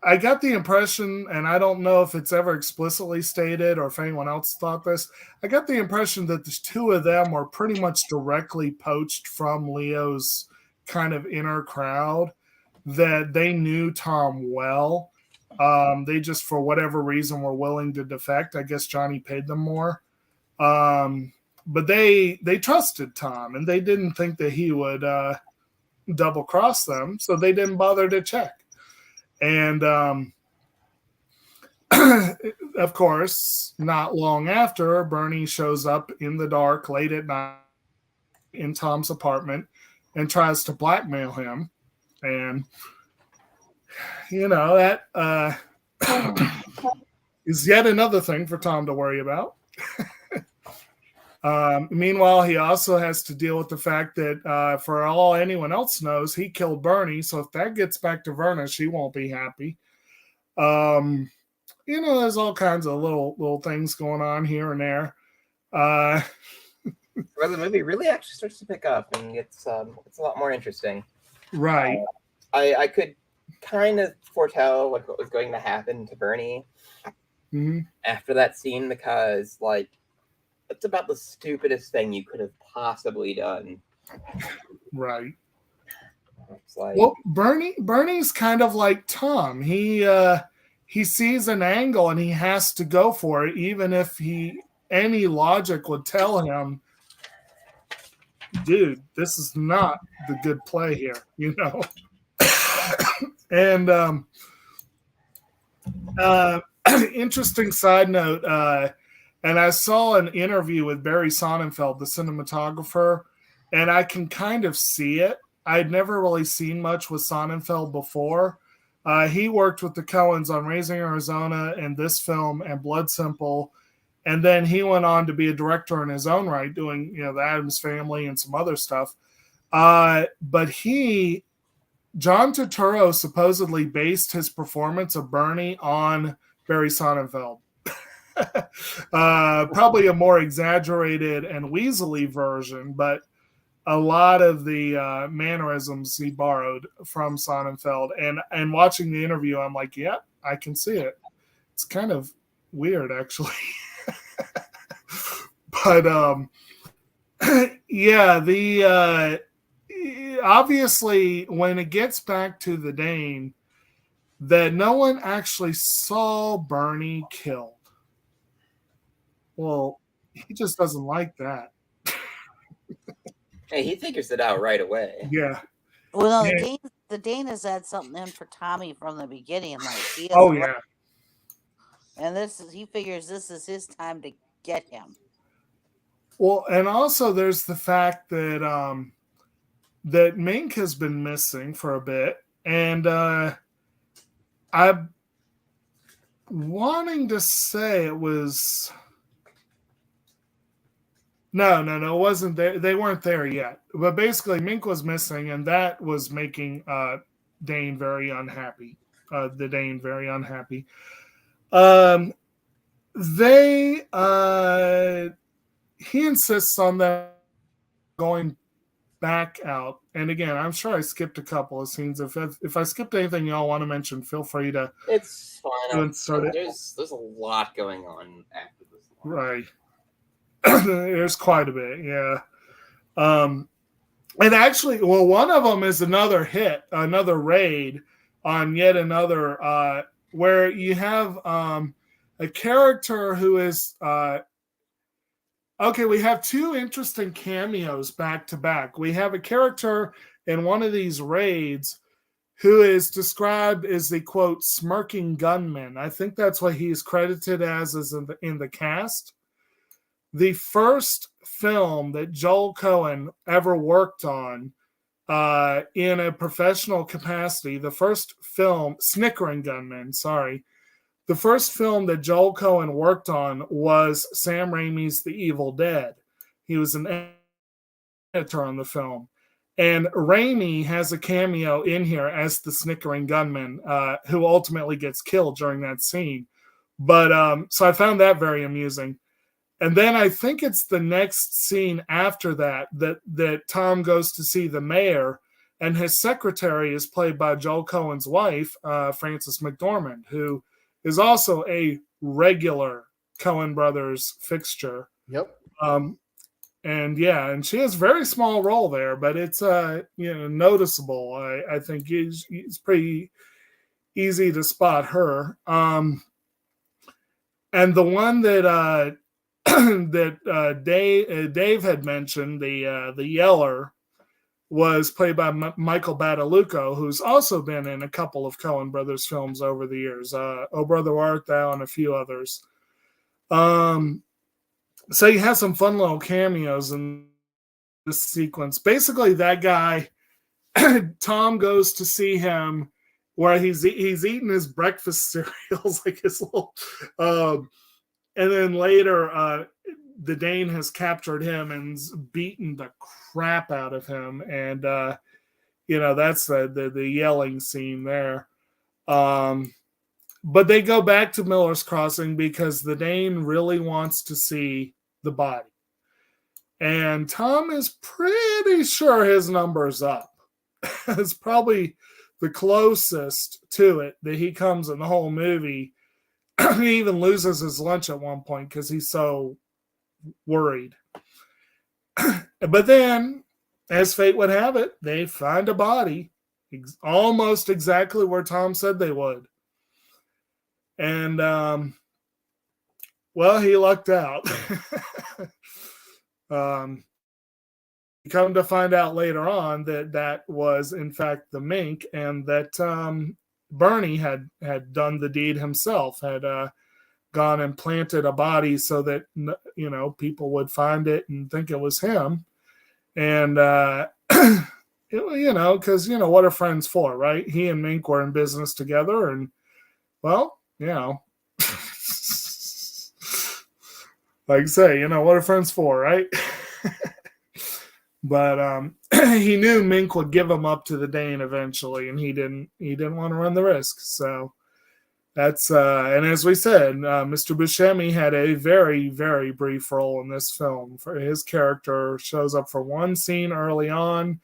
I got the impression, and I don't know if it's ever explicitly stated or if anyone else thought this, I got the impression that the two of them were pretty much directly poached from Leo's kind of inner crowd, that they knew Tom well. They just, for whatever reason, were willing to defect. I guess Johnny paid them more. But they trusted Tom, and they didn't think that he would double cross them, so they didn't bother to check. And of course, not long after, Bernie shows up in the dark late at night in Tom's apartment and tries to blackmail him. And that is yet another thing for Tom to worry about. Meanwhile, he also has to deal with the fact that for all anyone else knows, he killed Bernie. So if that gets back to Verna, she won't be happy. There's all kinds of little things going on here and there. Well, the movie really actually starts to pick up, and it's a lot more interesting. Right. I could kind of foretell what was going to happen to Bernie after that scene, because it's about the stupidest thing you could have possibly done. Right. It's like, well, Bernie's kind of like Tom. He sees an angle and he has to go for it, even if any logic would tell him, dude, this is not the good play here, And interesting side note, and I saw an interview with Barry Sonnenfeld, the cinematographer, and I can kind of see it. I'd never really seen much with Sonnenfeld before. He worked with the Coens on Raising Arizona and this film and Blood Simple. And then he went on to be a director in his own right, doing, the Addams Family and some other stuff. But John Turturro supposedly based his performance of Bernie on Barry Sonnenfeld. Probably a more exaggerated and weaselly version, but a lot of the mannerisms he borrowed from Sonnenfeld. And watching the interview, I'm like, yeah, I can see it. It's kind of weird, actually. But yeah, obviously when it gets back to the Dane, that no one actually saw Bernie killed. Well, he just doesn't like that. Hey, he figures it out right away. Yeah. Well, no, Yeah. the Dane has had something in for Tommy from the beginning. Like he Oh has, yeah. and he figures this is his time to get him. Well, and also there's the fact that that Mink has been missing for a bit, and I'm wanting to say it was no, it wasn't there. They weren't there yet. But basically, Mink was missing, and that was making Dane very unhappy. The Dane very unhappy. He insists on them going back out. And again, I'm sure I skipped a couple of scenes. If I skipped anything y'all want to mention, feel free to. It's fine. Insert it. There's a lot going on after this. Right. There's quite a bit, yeah. And actually, well, one of them is another hit, another raid on yet another, where you have a character who is okay. We have two interesting cameos back to back. We have a character in one of these raids who is described as the quote smirking gunman. I think that's what he's credited as in the cast. The first film that Joel Coen ever worked on in a professional capacity, the first film, Snickering Gunman, sorry. The first film that Joel Coen worked on was Sam Raimi's The Evil Dead. He was an editor on the film. And Raimi has a cameo in here as the Snickering Gunman, who ultimately gets killed during that scene. But so I found that very amusing. And then I think it's the next scene after that Tom goes to see the mayor, and his secretary is played by Joel Coen's wife, Frances McDormand, who is also a regular Coen Brothers fixture. Yep. And she has a very small role there, but it's noticeable. I think it's pretty easy to spot her. And the one that that Dave had mentioned, the Yeller, was played by Michael Badalucco, who's also been in a couple of Coen Brothers films over the years, Oh Brother Art Thou and a few others. So he has some fun little cameos in this sequence. Basically, that guy, Tom goes to see him where he's eating his breakfast cereals, like his little... and then later, the Dane has captured him and beaten the crap out of him. And, that's the yelling scene there. But they go back to Miller's Crossing because the Dane really wants to see the body. And Tom is pretty sure his number's up. It's probably the closest to it that he comes in the whole movie. He even loses his lunch at one point because he's so worried. But then, as fate would have it, they find a body almost exactly where Tom said they would. And, well, he lucked out. Come to find out later on that was, in fact, the mink, and that Bernie had done the deed himself, had gone and planted a body so that people would find it and think it was him. And because what are friends for, right? He and Mink were in business together, and well, like I say, what are friends for, right? But he knew Mink would give him up to the Dane eventually, and he didn't want to run the risk. So that's and as we said, Mr. Buscemi had a very, very brief role in this film. For his character shows up for one scene early on,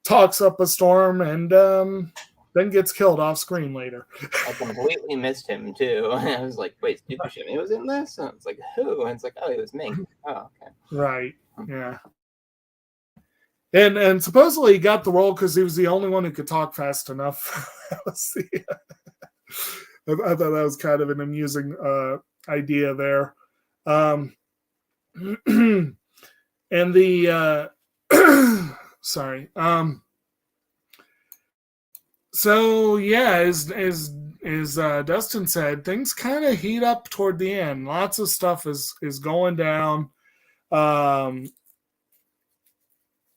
talks up a storm, and then gets killed off screen later. I completely missed him too. I was like, wait, Steve Buscemi was in this? And it's like, who? And it's like, oh, it was Mink. Oh, okay. Right. Yeah. And supposedly he got the role because he was the only one who could talk fast enough. I thought that was kind of an amusing idea there. And the sorry. So yeah, as Dustin said, things kind of heat up toward the end. Lots of stuff is going down.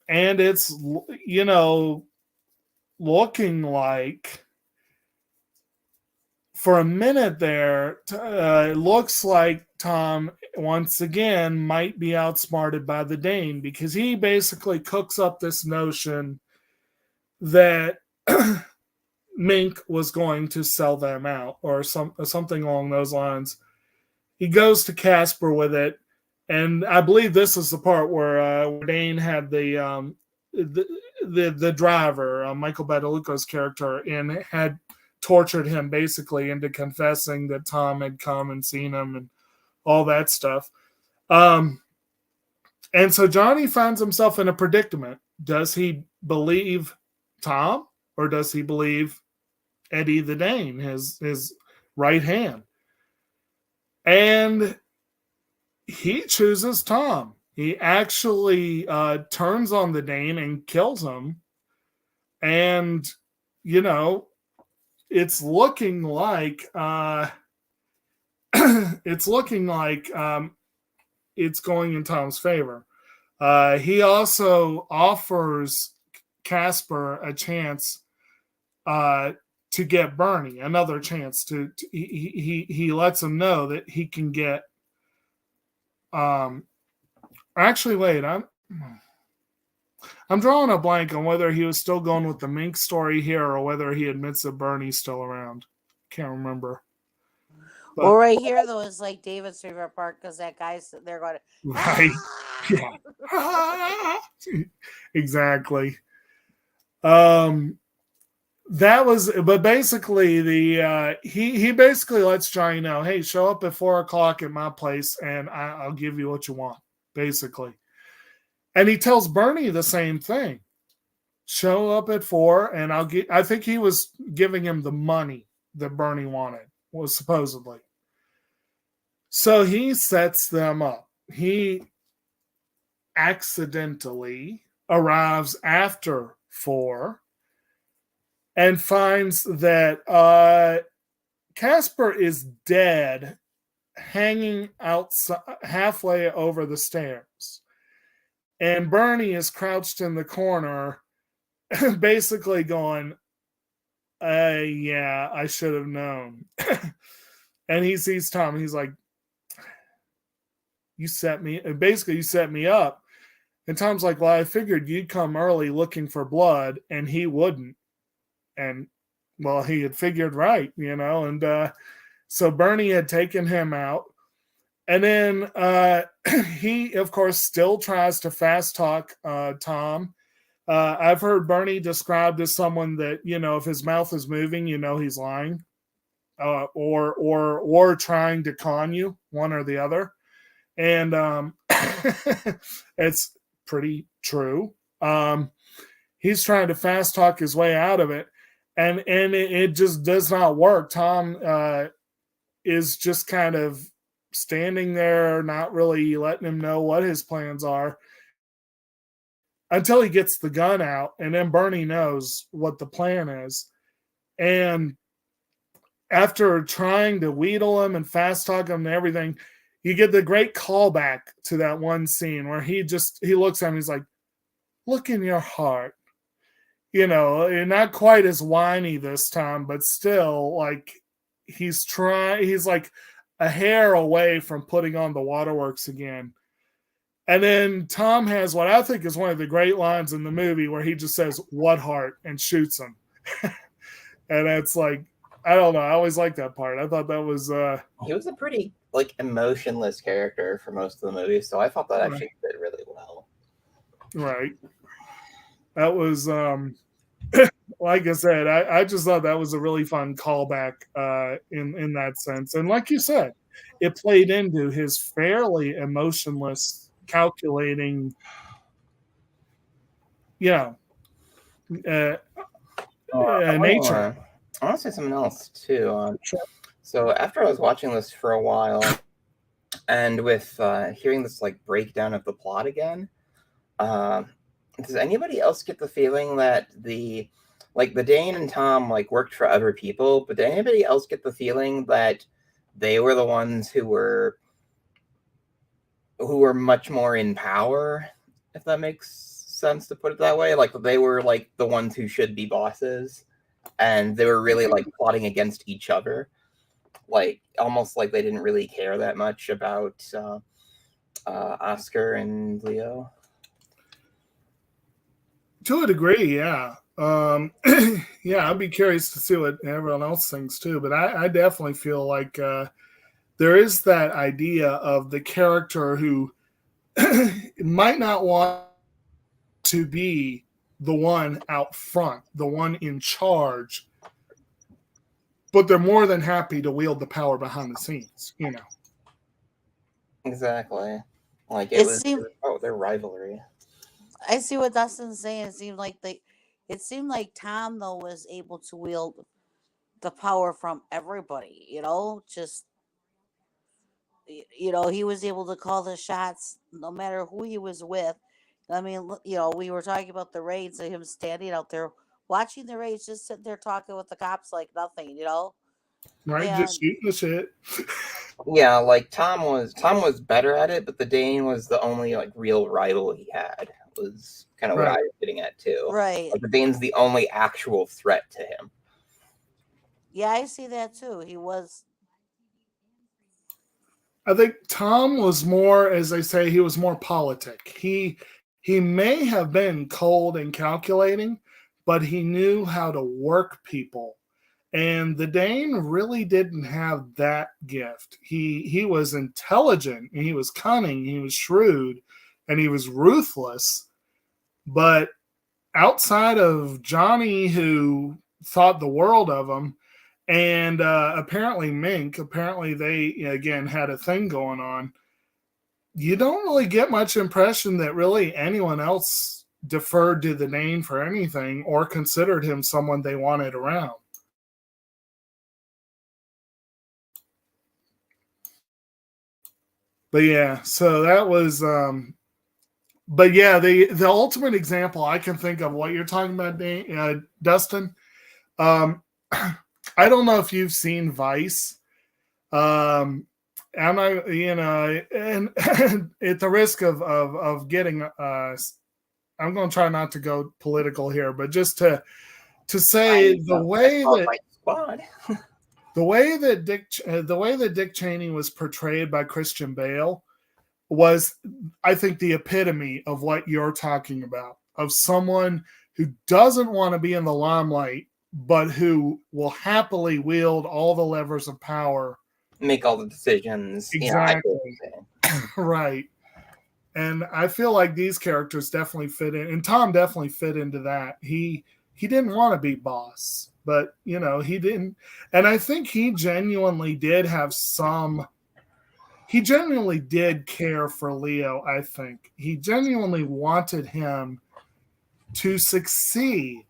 And it's, looking like for a minute there, it looks like Tom once again might be outsmarted by the Dane, because he basically cooks up this notion that Mink was going to sell them out or something along those lines. He goes to Casper with it. And I believe this is the part where Dane had the driver, Michael Badalucco's character, and had tortured him basically into confessing that Tom had come and seen him and all that stuff. And so Johnny finds himself in a predicament. Does he believe Tom, or does he believe Eddie the Dane, his right hand? And he chooses Tom. He actually turns on the Dane and kills him. And, it's looking like it's going in Tom's favor. He also offers Casper a chance to get Bernie, another chance he lets him know that he can get actually, wait, I'm drawing a blank on whether he was still going with the Mink story here or whether he admits that Bernie's still around. Can't remember. But, well, right here, though, is like David's favorite part, because that guy's sitting there going, right. Yeah. Exactly. That was, but basically he basically lets Johnny know, hey, show up at 4:00 at my place and I'll give you what you want, basically. And he tells Bernie the same thing. Show up at 4 and I think he was giving him the money that Bernie wanted, was supposedly. So he sets them up. He accidentally arrives after 4 and finds that Casper is dead, hanging outside, halfway over the stairs. And Bernie is crouched in the corner, basically going, yeah, I should have known. And he sees Tom, and he's like, you set me up. And Tom's like, well, I figured you'd come early looking for blood, and he wouldn't. And, well, he had figured right, and so Bernie had taken him out. And then he, of course, still tries to fast talk Tom. I've heard Bernie described as someone that, if his mouth is moving, he's lying or trying to con you, one or the other. And it's pretty true. He's trying to fast talk his way out of it. And it just does not work. Tom is just kind of standing there, not really letting him know what his plans are until he gets the gun out. And then Bernie knows what the plan is. And after trying to wheedle him and fast talk him and everything, you get the great callback to that one scene where he looks at him, he's like, look in your heart. you know, not quite as whiny this time, but still, like, he's like a hair away from putting on the waterworks again. And then Tom has what I think is one of the great lines in the movie where he just says, "What heart?" and shoots him. And it's like, I don't know. I always liked that part. I thought that was He was a pretty like emotionless character for most of the movie, so I thought that actually fit really well. Right. That was like I said, I just thought that was a really fun callback in that sense. And like you said, it played into his fairly emotionless, calculating, nature. I want to say something else too. So after I was watching this for a while, and with hearing this like breakdown of the plot again, does anybody else get the feeling that the Dane and Tom like worked for other people, but did anybody else get the feeling that they were the ones who were much more in power, if that makes sense to put it that way? Like they were like the ones who should be bosses, and they were really like plotting against each other, like almost like they didn't really care that much about Oscar and Leo. To a degree, yeah. Yeah, I'd be curious to see what everyone else thinks too. But I definitely feel like there is that idea of the character who might not want to be the one out front, the one in charge, but they're more than happy to wield the power behind the scenes, you know. Exactly. Like it was their rivalry. I see what Dustin's saying. It seemed like Tom though was able to wield the power from everybody. Just he was able to call the shots no matter who he was with. I mean, we were talking about the raids and him standing out there watching the raids, just sitting there talking with the cops like nothing. Right, And just shooting the shit. Yeah, like Tom was better at it, but the Dane was the only like real rival he had. Was kind of what I was getting at too. Right. Like the Dane's the only actual threat to him. Yeah, I see that too. He was. I think Tom was more, as they say, he was more politic. He may have been cold and calculating, but he knew how to work people. And the Dane really didn't have that gift. He was intelligent, and he was cunning, he was shrewd, and he was ruthless. But outside of Johnny, who thought the world of him, and apparently Mink, they, again, had a thing going on, you don't really get much impression that really anyone else deferred to the Dane for anything or considered him someone they wanted around. But yeah, so that was but yeah, the ultimate example I can think of what you're talking about, Dustin. I don't know if you've seen Vice. I'm not, and at the risk of getting I'm going to try not to go political here, but just to say the way that Dick Cheney was portrayed by Christian Bale was, I think, the epitome of what you're talking about, of someone who doesn't want to be in the limelight, but who will happily wield all the levers of power, make all the decisions. Exactly. Right. And I feel like these characters definitely fit in, and Tom definitely fit into that. He didn't want to be boss, but he didn't. And I think he genuinely did care for Leo. I think he genuinely wanted him to succeed,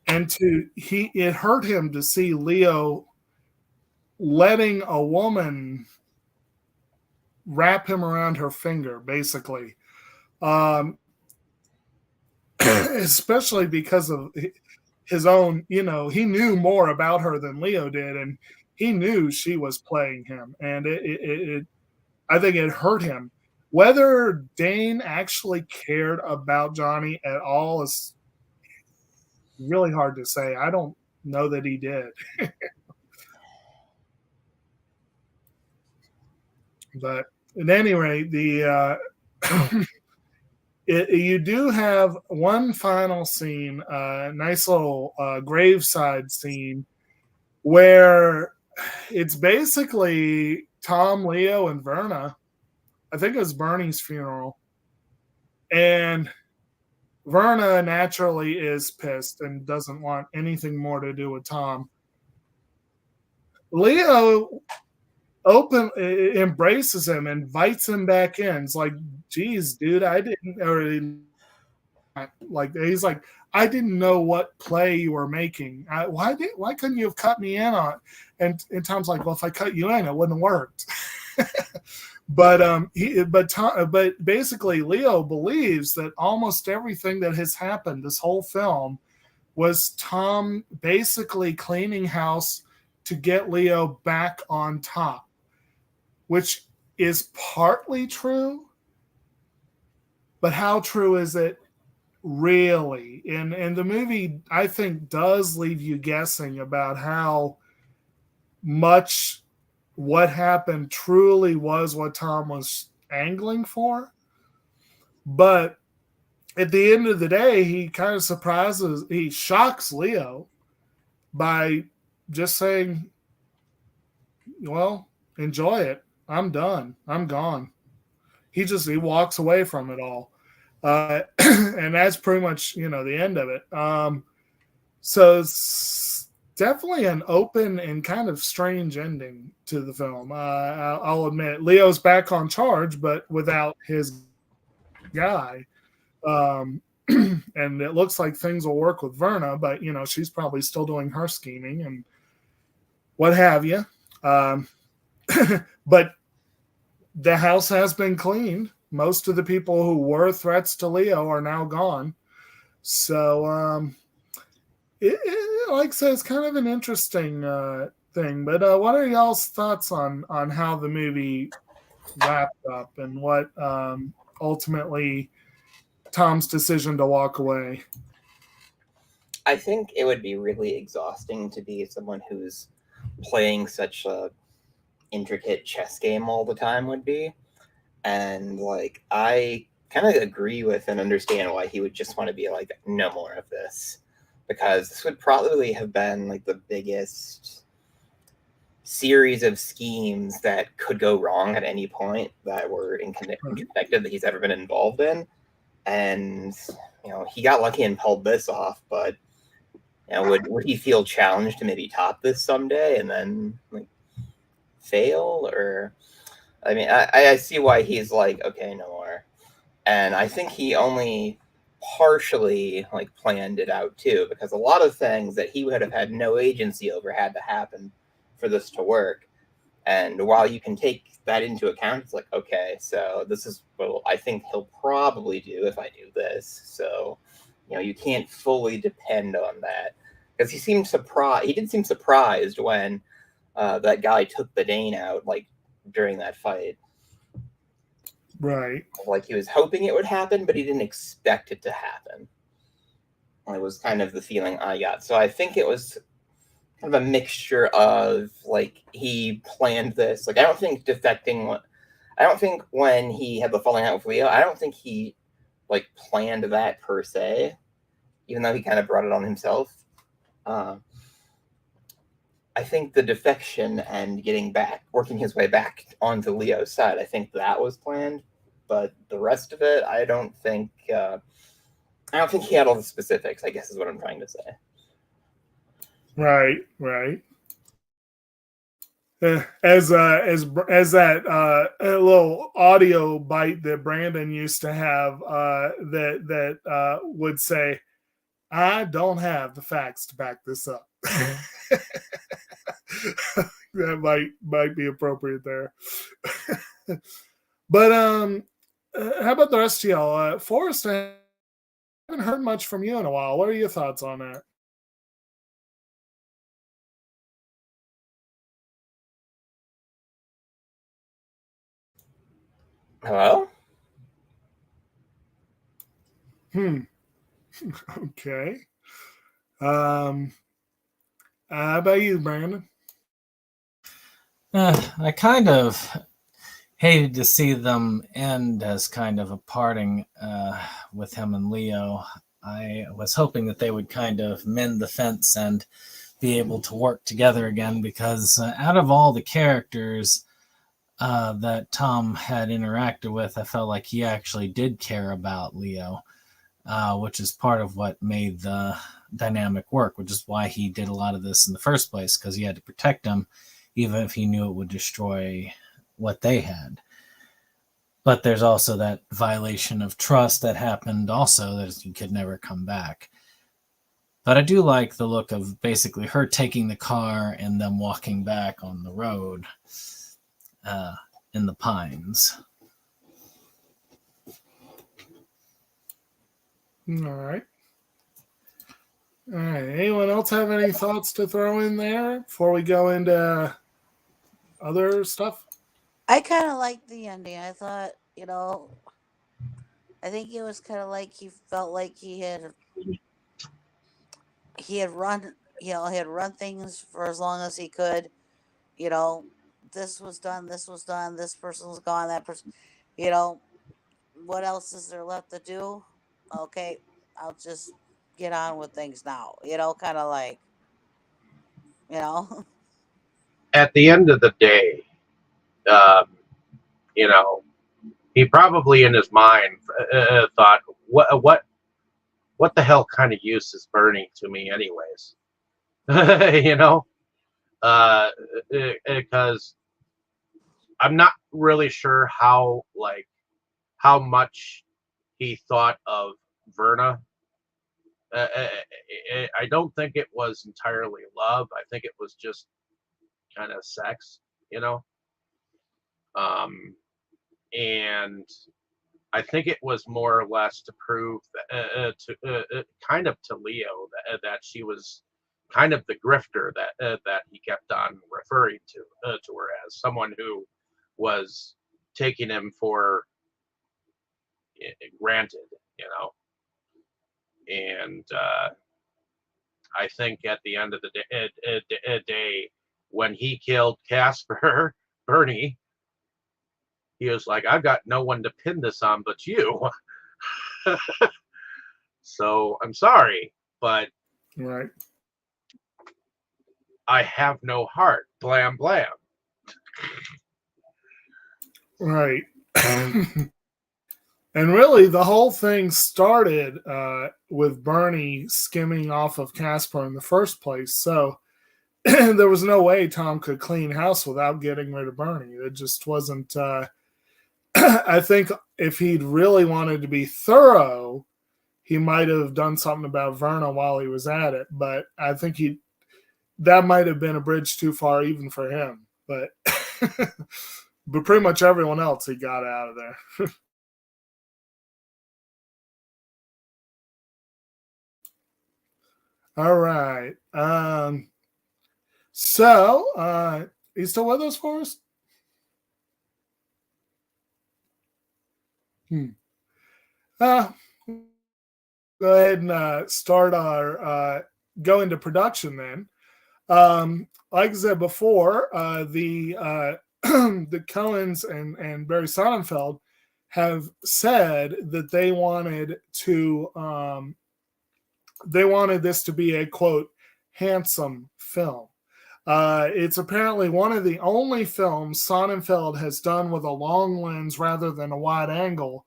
and it hurt him to see Leo letting a woman wrap him around her finger, basically. Especially because of his own, he knew more about her than Leo did, and he knew she was playing him, and I think it hurt him. Whether Dane actually cared about Johnny at all is, really hard to say. I don't know that he did. But at any rate, you do have one final scene, nice little graveside scene, where it's basically Tom, Leo, and Verna. I think it was Bernie's funeral. And Verna naturally is pissed and doesn't want anything more to do with Tom. Leo embraces him, invites him back in. It's like, geez, dude, I didn't, or like he's like, I didn't know what play you were making. Why couldn't you have cut me in on it? And Tom's like, well, if I cut you in, it wouldn't have worked. But basically, Leo believes that almost everything that has happened this whole film was Tom basically cleaning house to get Leo back on top, which is partly true. But how true is it really? And the movie, I think, does leave you guessing about how much what happened truly was what Tom was angling for. But at the end of the day, he kind of he shocks Leo by just saying, well, enjoy it. I'm done. I'm gone. He walks away from it all. And that's pretty much, the end of it. So it's definitely an open and kind of strange ending to the film. I'll admit, Leo's back on charge, but without his guy. And it looks like things will work with Verna, but she's probably still doing her scheming and what have you. But the house has been cleaned. Most of the people who were threats to Leo are now gone. So, like I said, it's kind of an interesting thing. But what are y'all's thoughts on how the movie wrapped up and what ultimately Tom's decision to walk away? I think it would be really exhausting to be someone who's playing such a intricate chess game all the time would be. And like, I kind of agree with and understand why he would just want to be like, no more of this, because this would probably have been like the biggest series of schemes that could go wrong at any point that were interconnected that he's ever been involved in. And he got lucky and pulled this off, but would he feel challenged to maybe top this someday and then like fail? Or I mean, I see why he's like, okay, no more. And I think he only partially like planned it out too, because a lot of things that he would have had no agency over had to happen for this to work. And while you can take that into account, it's like, okay, so this is what I think he'll probably do if I do this. So, you can't fully depend on that, because he seemed surprised. He did seem surprised when that guy took the Dane out, like during that fight. Right. Like he was hoping it would happen, but he didn't expect it to happen. It was kind of the feeling I got. So I think it was kind of a mixture of like he planned this. Like I don't think when he had the falling out with Leo, I don't think he like planned that per se, even though he kind of brought it on himself. I think the defection and working his way back onto Leo's side, I think that was planned. But the rest of it, I don't think he had all the specifics, I guess is what I'm trying to say. Right. As that little audio bite that Brandon used to have that would say, I don't have the facts to back this up. That might be appropriate there. But how about the rest of y'all? Forrest, I haven't heard much from you in a while. What are your thoughts on that? Hello? Okay. How about you, Brandon? I kind of hated to see them end as kind of a parting with him and Leo. I was hoping that they would kind of mend the fence and be able to work together again, because out of all the characters that Tom had interacted with, I felt like he actually did care about Leo, which is part of what made the dynamic work, which is why he did a lot of this in the first place, because he had to protect him, even if he knew it would destroy what they had. But there's also that violation of trust that happened also, that he could never come back. But I do like the look of basically her taking the car and them walking back on the road in the pines. All right. All right. Anyone else have any thoughts to throw in there before we go into other stuff? I kind of liked the ending. I thought, I think it was kind of like he felt like he had run, he had run things for as long as he could. You know, this was done, this person was gone, that person. You know, what else is there left to do? Okay, I'll just get on with things now. Kind of like, you know. At the end of the day, um, you know, he probably in his mind thought, what the hell kind of use is Bernie to me, anyways? You know, because I'm not really sure how much he thought of Verna. I don't think it was entirely love. I think it was just kind of sex, you know. And I think it was more or less to prove kind of to Leo that she was kind of the grifter that he kept on referring to her as, someone who was taking him for granted, you know. And I think at the end of the day, when he killed Casper, Bernie, he was like, I've got no one to pin this on but you. So I'm sorry, but Right. I have no heart. Blam, blam. Right. And really, the whole thing started with Bernie skimming off of Casper in the first place. So there was no way Tom could clean house without getting rid of Bernie. It just wasn't. I think if he'd really wanted to be thorough, he might have done something about Verna while he was at it. But I think that might have been a bridge too far even for him. But but pretty much everyone else he got out of there. All right. So, you still with us, Forrest? Go ahead and start our go into production then. Like I said before, the the Coens and Barry Sonnenfeld have said that they wanted this to be a quote handsome film. It's apparently one of the only films Sonnenfeld has done with a long lens rather than a wide angle.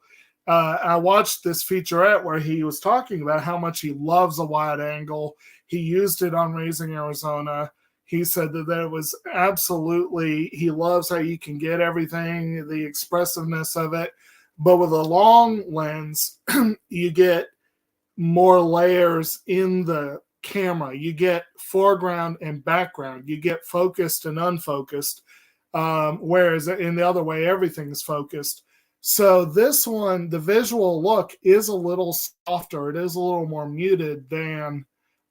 I watched this featurette where he was talking about how much he loves a wide angle. He used it on Raising Arizona. He said that it was absolutely, he loves how you can get everything, the expressiveness of it. But with a long lens, you get more layers in the camera. You get foreground and background. You get focused and unfocused. Whereas in the other way, everything is focused. So this one, the visual look is a little softer. It is a little more muted than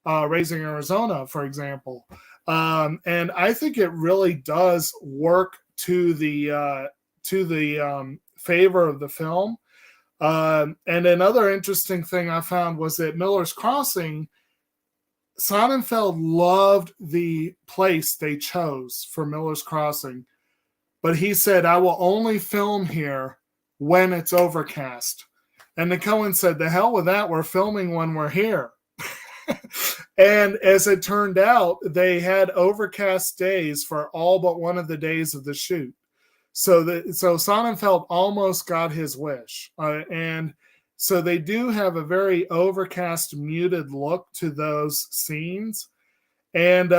Raising Arizona, for example. And I think it really does work to the favor of the film. And another interesting thing I found was that Miller's Crossing Sonnenfeld loved the place they chose for Miller's Crossing, but he said, I will only film here when it's overcast. And the Coen said, the hell with that, we're filming when we're here. And as it turned out, they had overcast days for all but one of the days of the shoot. So Sonnenfeld almost got his wish. And so they do have a very overcast, muted look to those scenes. And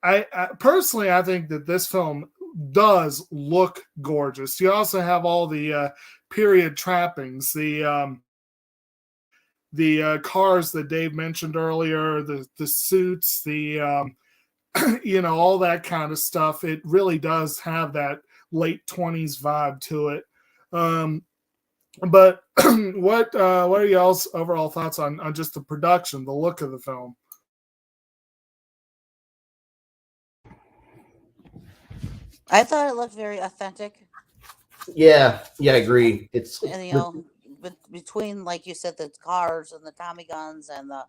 I personally, I think that this film does look gorgeous. You also have all the period trappings, the cars that Dave mentioned earlier, the suits, the all that kind of stuff. It really does have that late 20s vibe to it. But what are y'all's overall thoughts on just the production, the look of the film? I thought it looked very authentic. Yeah, I agree. It's And between, like you said, the cars and the Tommy guns and the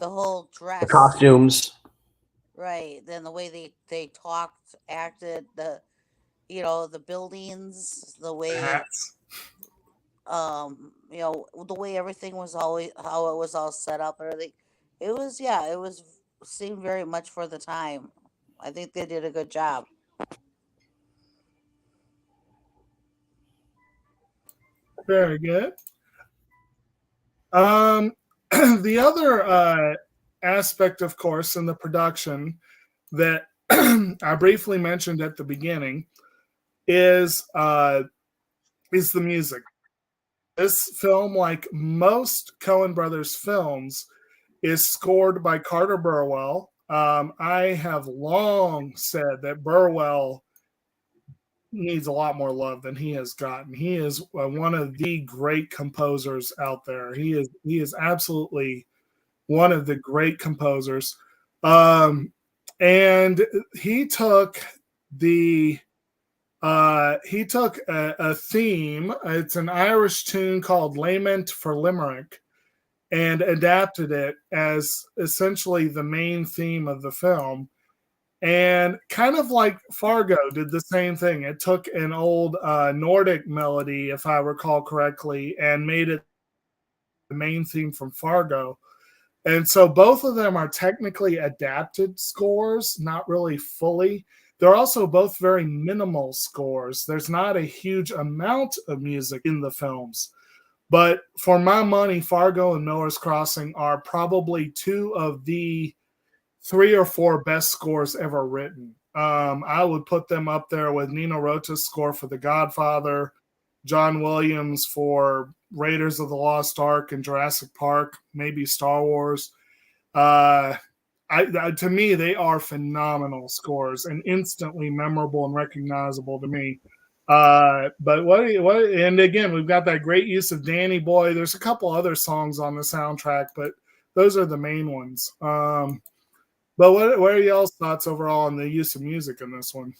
whole dress, the costumes. right? Then the way they talked, acted, the buildings, the way the way everything was always how it was all set up, everything. It was seemed very much for the time. I think they did a good job. Very good. The other aspect, of course, in the production that I briefly mentioned at the beginning is the music. This film, like most Coen Brothers films, is scored by Carter Burwell. I have long said that Burwell needs a lot more love than he has gotten. He is one of the great composers out there. He is absolutely one of the great composers. And he took a theme. It's an Irish tune called Lament for Limerick, and adapted it as essentially the main theme of the film. And kind of like Fargo did the same thing. It took an old Nordic melody, if I recall correctly, and made it the main theme from Fargo. And so both of them are technically adapted scores, not really fully. They're also both very minimal scores. There's not a huge amount of music in the films. But for my money, Fargo and Miller's Crossing are probably two of the 3 or 4 best scores ever written. I would put them up there with Nino Rota's score for The Godfather, John Williams for Raiders of the Lost Ark and Jurassic Park, maybe Star Wars. To me, they are phenomenal scores and instantly memorable and recognizable to me. But and again, we've got that great use of Danny Boy. There's a couple other songs on the soundtrack, but those are the main ones. But what are y'all's thoughts overall on the use of music in this one?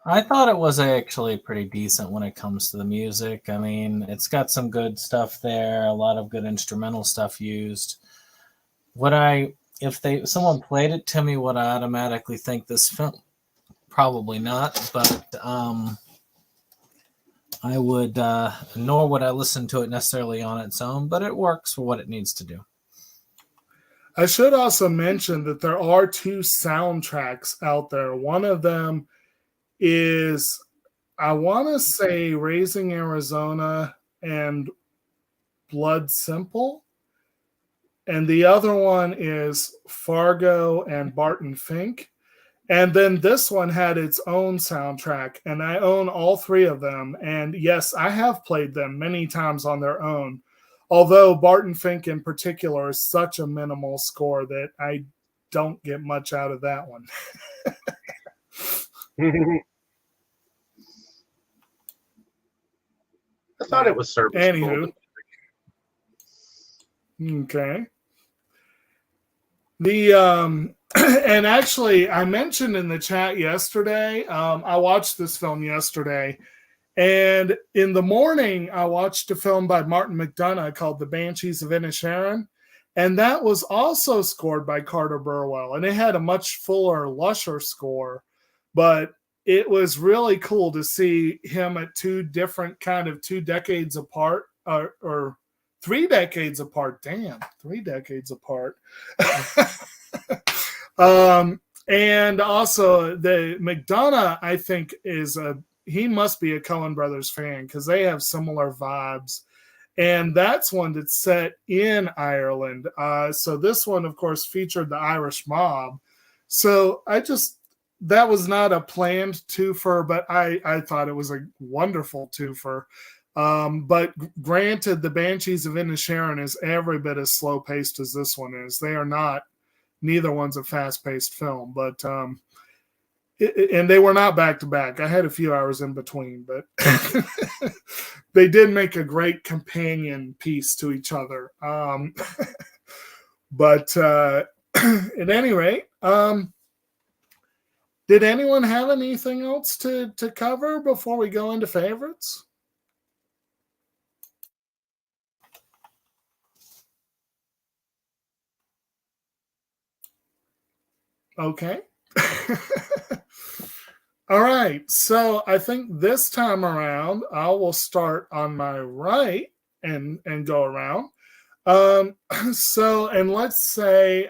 I thought it was actually pretty decent when it comes to the music. I mean, it's got some good stuff there, a lot of good instrumental stuff used. If someone played it to me, would I automatically think this film? Probably not, but I would, nor would I listen to it necessarily on its own, but it works for what it needs to do. I should also mention that there are 2 soundtracks out there. One of them is, I want to say, Raising Arizona and Blood Simple. And the other one is Fargo and Barton Fink. And then this one had its own soundtrack, and I own all 3 of them. And yes, I have played them many times on their own. Although Barton Fink in particular is such a minimal score that I don't get much out of that one. I thought it was serviceable. Anywho. Okay. And actually, I mentioned in the chat yesterday, I watched this film yesterday, And in the morning, I watched a film by Martin McDonagh called The Banshees of Inisherin. And that was also scored by Carter Burwell. And it had a much fuller, lusher score. But it was really cool to see him at two decades apart, or 3 decades apart. Damn, 3 decades apart. And also the McDonagh, I think, he must be a Coen Brothers fan because they have similar vibes. And that's one that's set in Ireland. So this one, of course, featured the Irish mob. So that was not a planned twofer, but I thought it was a wonderful twofer. But granted, the Banshees of Inisherin is every bit as slow paced as this one is. They are not. Neither one's a fast paced film, but and they were not back to back. I had a few hours in between, but they did make a great companion piece to each other. But at any rate, did anyone have anything else to cover before we go into favorites? Okay. All right. So I think this time around, I will start on my right and go around. So, and let's say,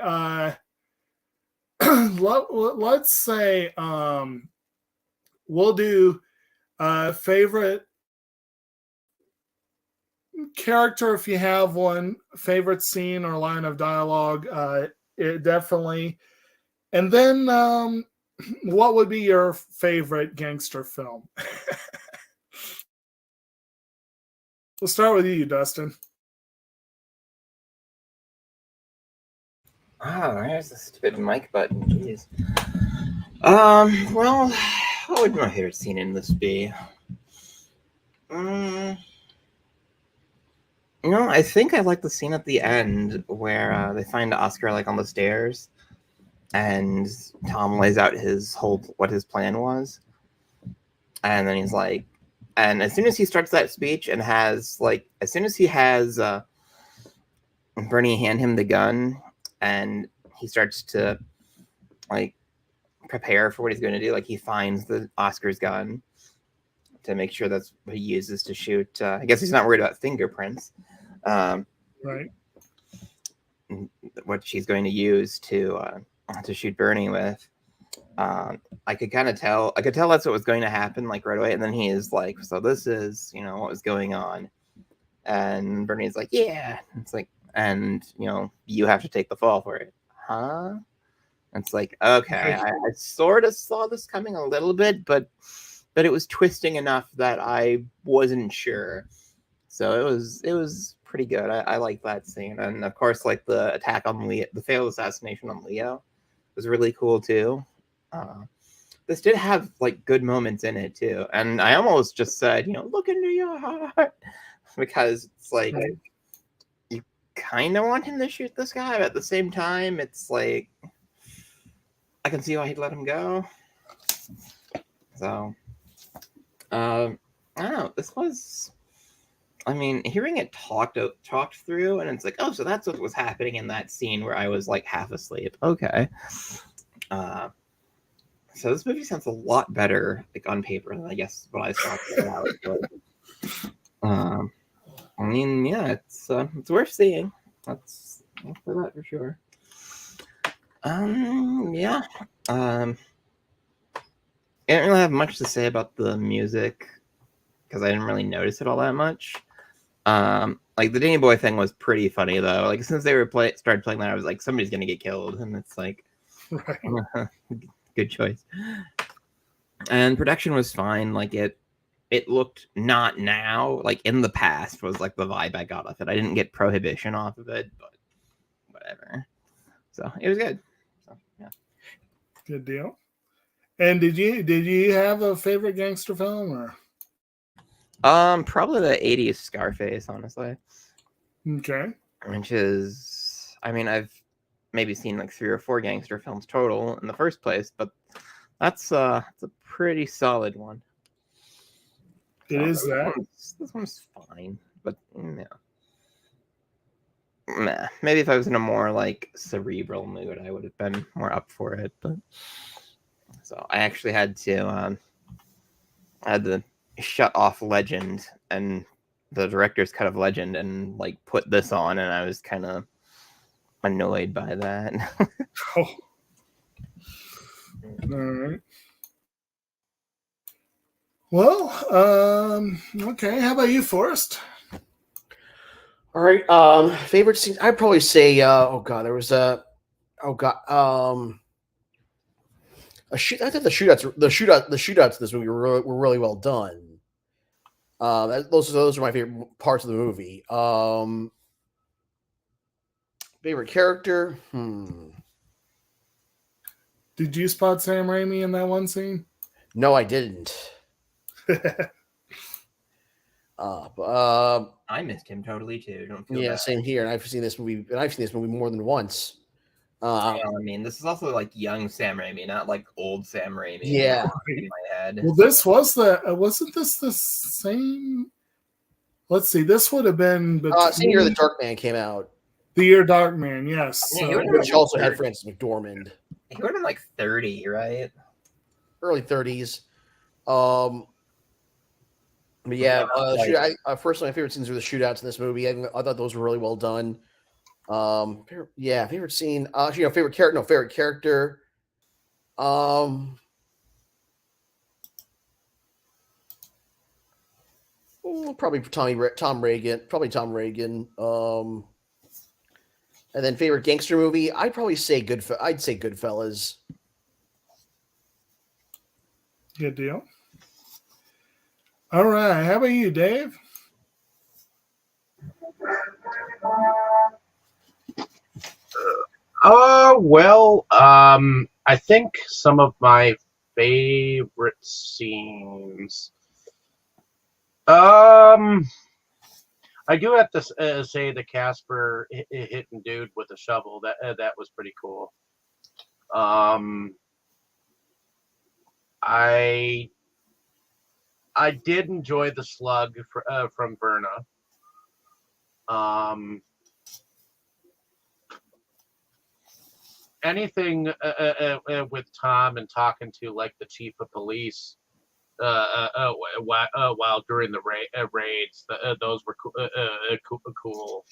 let's say, we'll do favorite character if you have one, favorite scene or line of dialogue. It definitely. And then, what would be your favorite gangster film? We'll start with you, Dustin. Oh, there's the stupid mic button. Jeez. Well, what would my favorite scene in this be? I think I like the scene at the end where they find Oscar like on the stairs, and Tom lays out what his plan was, and then he's like, and as soon as he starts that speech and as soon as he has Bernie hand him the gun, and he starts to like prepare for what he's going to do, like he finds the Oscar's gun to make sure that's what he uses to shoot. I guess he's not worried about fingerprints. Right. What she's going to use to shoot Bernie with. I could tell that's what was going to happen like right away. And then he is like, so this is, what was going on. And Bernie's like, yeah. It's like, and you have to take the fall for it. Huh? And it's like, okay, I sort of saw this coming a little bit, but it was twisting enough that I wasn't sure. So it was pretty good. I like that scene. And of course, like the attack on Leo, the failed assassination on Leo was really cool too. This did have like good moments in it too. And I almost just said, look into your heart, because it's like, you kind of want him to shoot this guy, but at the same time, it's like, I can see why he'd let him go. So, I don't know. This was, hearing it talked through, and it's like, oh, so that's what was happening in that scene where I was like half asleep. Okay. So this movie sounds a lot better, like on paper, than I guess what I saw it out. But, yeah, it's worth seeing. That's for that for sure. Yeah. I didn't really have much to say about the music because I didn't really notice it all that much. Like the Danny Boy thing was pretty funny though. Like since they started playing that, I was like, somebody's gonna get killed, and it's like, right. Good choice. And production was fine. Like it looked not now, like in the past was like the vibe I got off it. I didn't get Prohibition off of it, but whatever. So it was good. So yeah. Good deal. And did you have a favorite gangster film or? Probably the 80s Scarface, honestly. Okay. Which is, I've maybe seen like 3 or 4 gangster films total in the first place, but that's a pretty solid one. It is that. This one's fine, but yeah. Meh. Maybe if I was in a more like cerebral mood, I would have been more up for it. But so I actually had to shut off Legend and the director's cut of Legend and like put this on, and I was kind of annoyed by that. Oh. All right. Well, okay. How about you, Forrest? All right. Favorite scene? I'd probably say. There was a. A shoot. I think the shootouts in this movie were really well done. Those are my favorite parts of the movie. Favorite character? Did you spot Sam Raimi in that one scene? No, I didn't. I missed him totally too. Don't feel bad. Same here. And I've seen this movie more than once. I mean, this is also like young Sam Raimi, not like old Sam Raimi. Yeah. In my head. Well, this was wasn't this the same? Let's see. This would have been same year the Darkman came out. The year Darkman, yes. Yeah, which also had Frances McDormand. He would have been like 30, right? Early 30s. But yeah, personally, my favorite scenes were the shootouts in this movie. I thought those were really well done. Favorite scene. Favorite character. No, favorite character. Probably Tom Reagan. Probably Tom Reagan. And then favorite gangster movie. I'd probably say Goodfellas. Good deal. All right. How about you, Dave? I think some of my favorite scenes. I do have to say the Casper hitting dude with a shovel. That was pretty cool. I did enjoy the slug from Verna. Anything with Tom and talking to like the chief of police while during the raids, those were cool.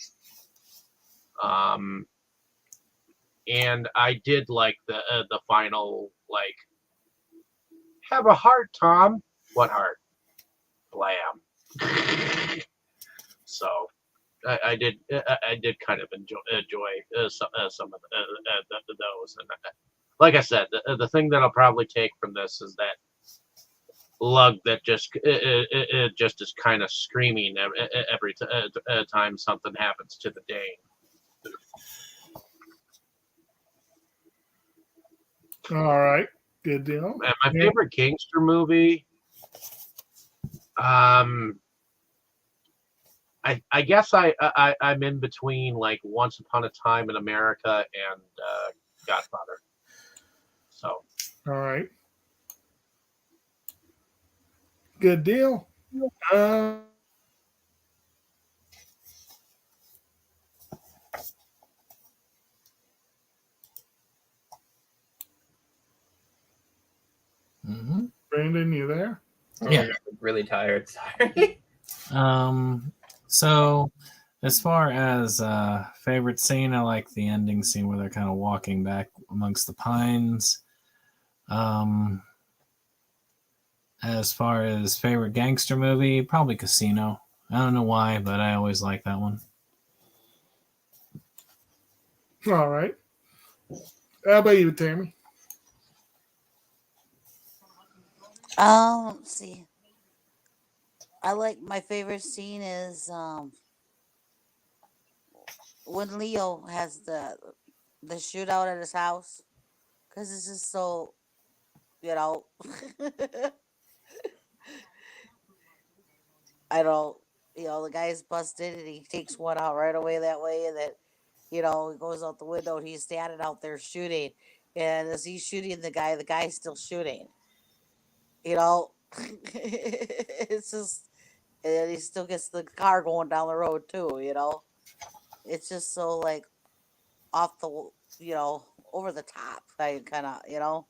And I did like the final, like, have a heart, Tom. What heart? Blam. So I did kind of enjoy some of those, and like I said, the thing that I'll probably take from this is that lug that just is kind of screaming every time something happens to the Dane. All right, good deal. And my favorite gangster movie, I guess I'm in between like Once Upon a Time in America and Godfather. So. All right. Good deal. Brandon, you there? Yeah. I'm really tired. Sorry. So as far as favorite scene, I like the ending scene where they're kind of walking back amongst the pines. As far as favorite gangster movie, probably Casino. I don't know why, but I always like that one. All right. How about you, Tammy? Let's see. I like my favorite scene is when Leo has the shootout at his house, because this is so, I don't, the guy's busted and he takes one out right away that way, and then, he goes out the window and he's standing out there shooting, and as he's shooting the guy's still shooting. It's just, and then he still gets the car going down the road too. It's just so like off the over the top. I kind of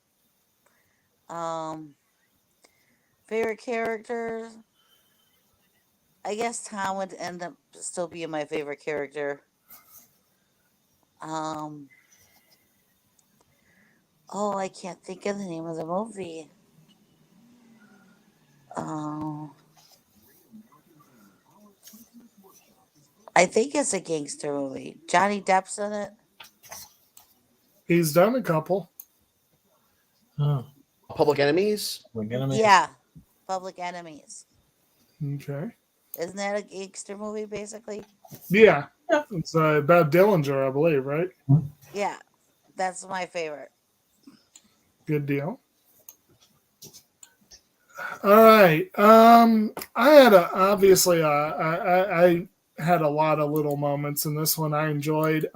um favorite characters. I guess Tom would end up still being my favorite character. Um, oh, I can't think of the name of the movie. Um, I think it's a gangster movie. Johnny Depp's in it. He's done a couple. Oh, Public Enemies. we're gonna make Yeah, Public Enemies. Okay. Isn't that a gangster movie, basically? Yeah. It's about Dillinger, I believe, right? Yeah, that's my favorite. Good deal. All right. I had I had a lot of little moments in this one I enjoyed.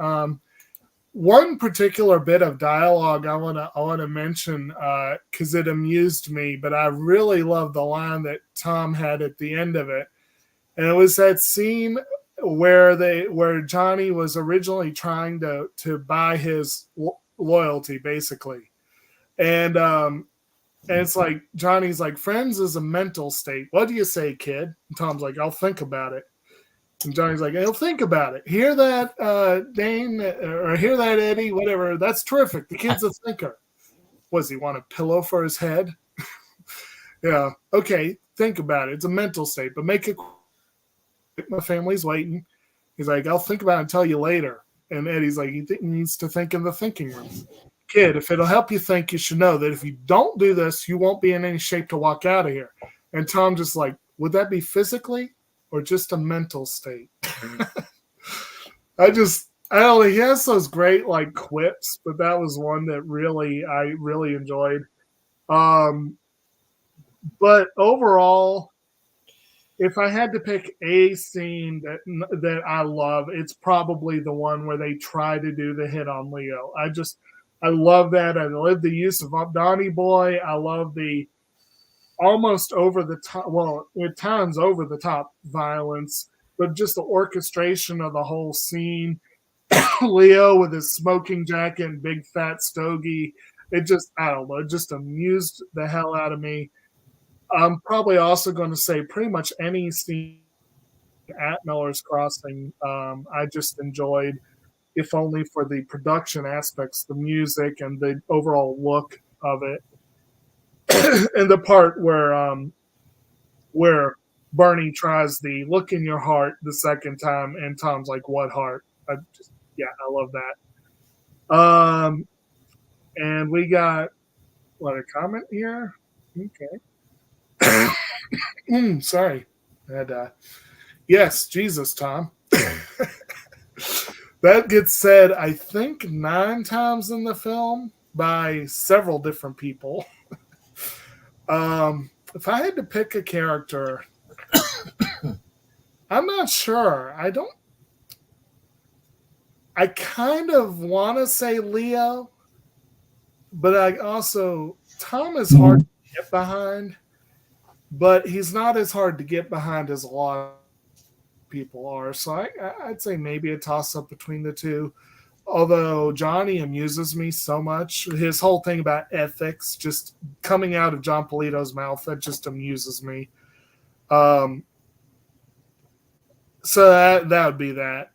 One particular bit of dialogue I wanna mention because it amused me, but I really love the line that Tom had at the end of it, and it was that scene where Johnny was originally trying to buy his loyalty, basically, and it's like Johnny's like, friends is a mental state. What do you say, kid? And Tom's like, I'll think about it. And Johnny's like, he'll think about it. Hear that, Dane, or hear that, Eddie, whatever. That's terrific. The kid's a thinker. What does he want, a pillow for his head? Yeah. Okay. Think about it. It's a mental state, but make it quick. My family's waiting. He's like, I'll think about it and tell you later. And Eddie's like, he needs to think in the thinking room. Kid, if it'll help you think, you should know that if you don't do this, you won't be in any shape to walk out of here. And Tom just like, would that be physically or just a mental state? I don't know. He has those great like quips, but that was one that I really enjoyed. But overall, if I had to pick a scene that I love, it's probably the one where they try to do the hit on Leo. I love that. I love the use of Donnie Boy. I love the almost over the top, well, at times over the top violence, but just the orchestration of the whole scene. Leo with his smoking jacket and big fat stogie. It just, I don't know, it just amused the hell out of me. I'm probably also going to say pretty much any scene at Miller's Crossing, I just enjoyed, if only for the production aspects, the music and the overall look of it. And the part where Bernie tries the look in your heart the second time, and Tom's like, "What heart?" I love that. And we got a comment here. Okay. Sorry. Yes, Jesus, Tom. That gets said, I think, 9 times in the film by several different people. If I had to pick a character, I'm not sure. I kind of want to say Leo, but Tom is hard to get behind, but he's not as hard to get behind as a lot of people are. So I'd say maybe a toss-up between the two. Although Johnny amuses me so much. His whole thing about ethics just coming out of John Polito's mouth, that just amuses me. So that would be that.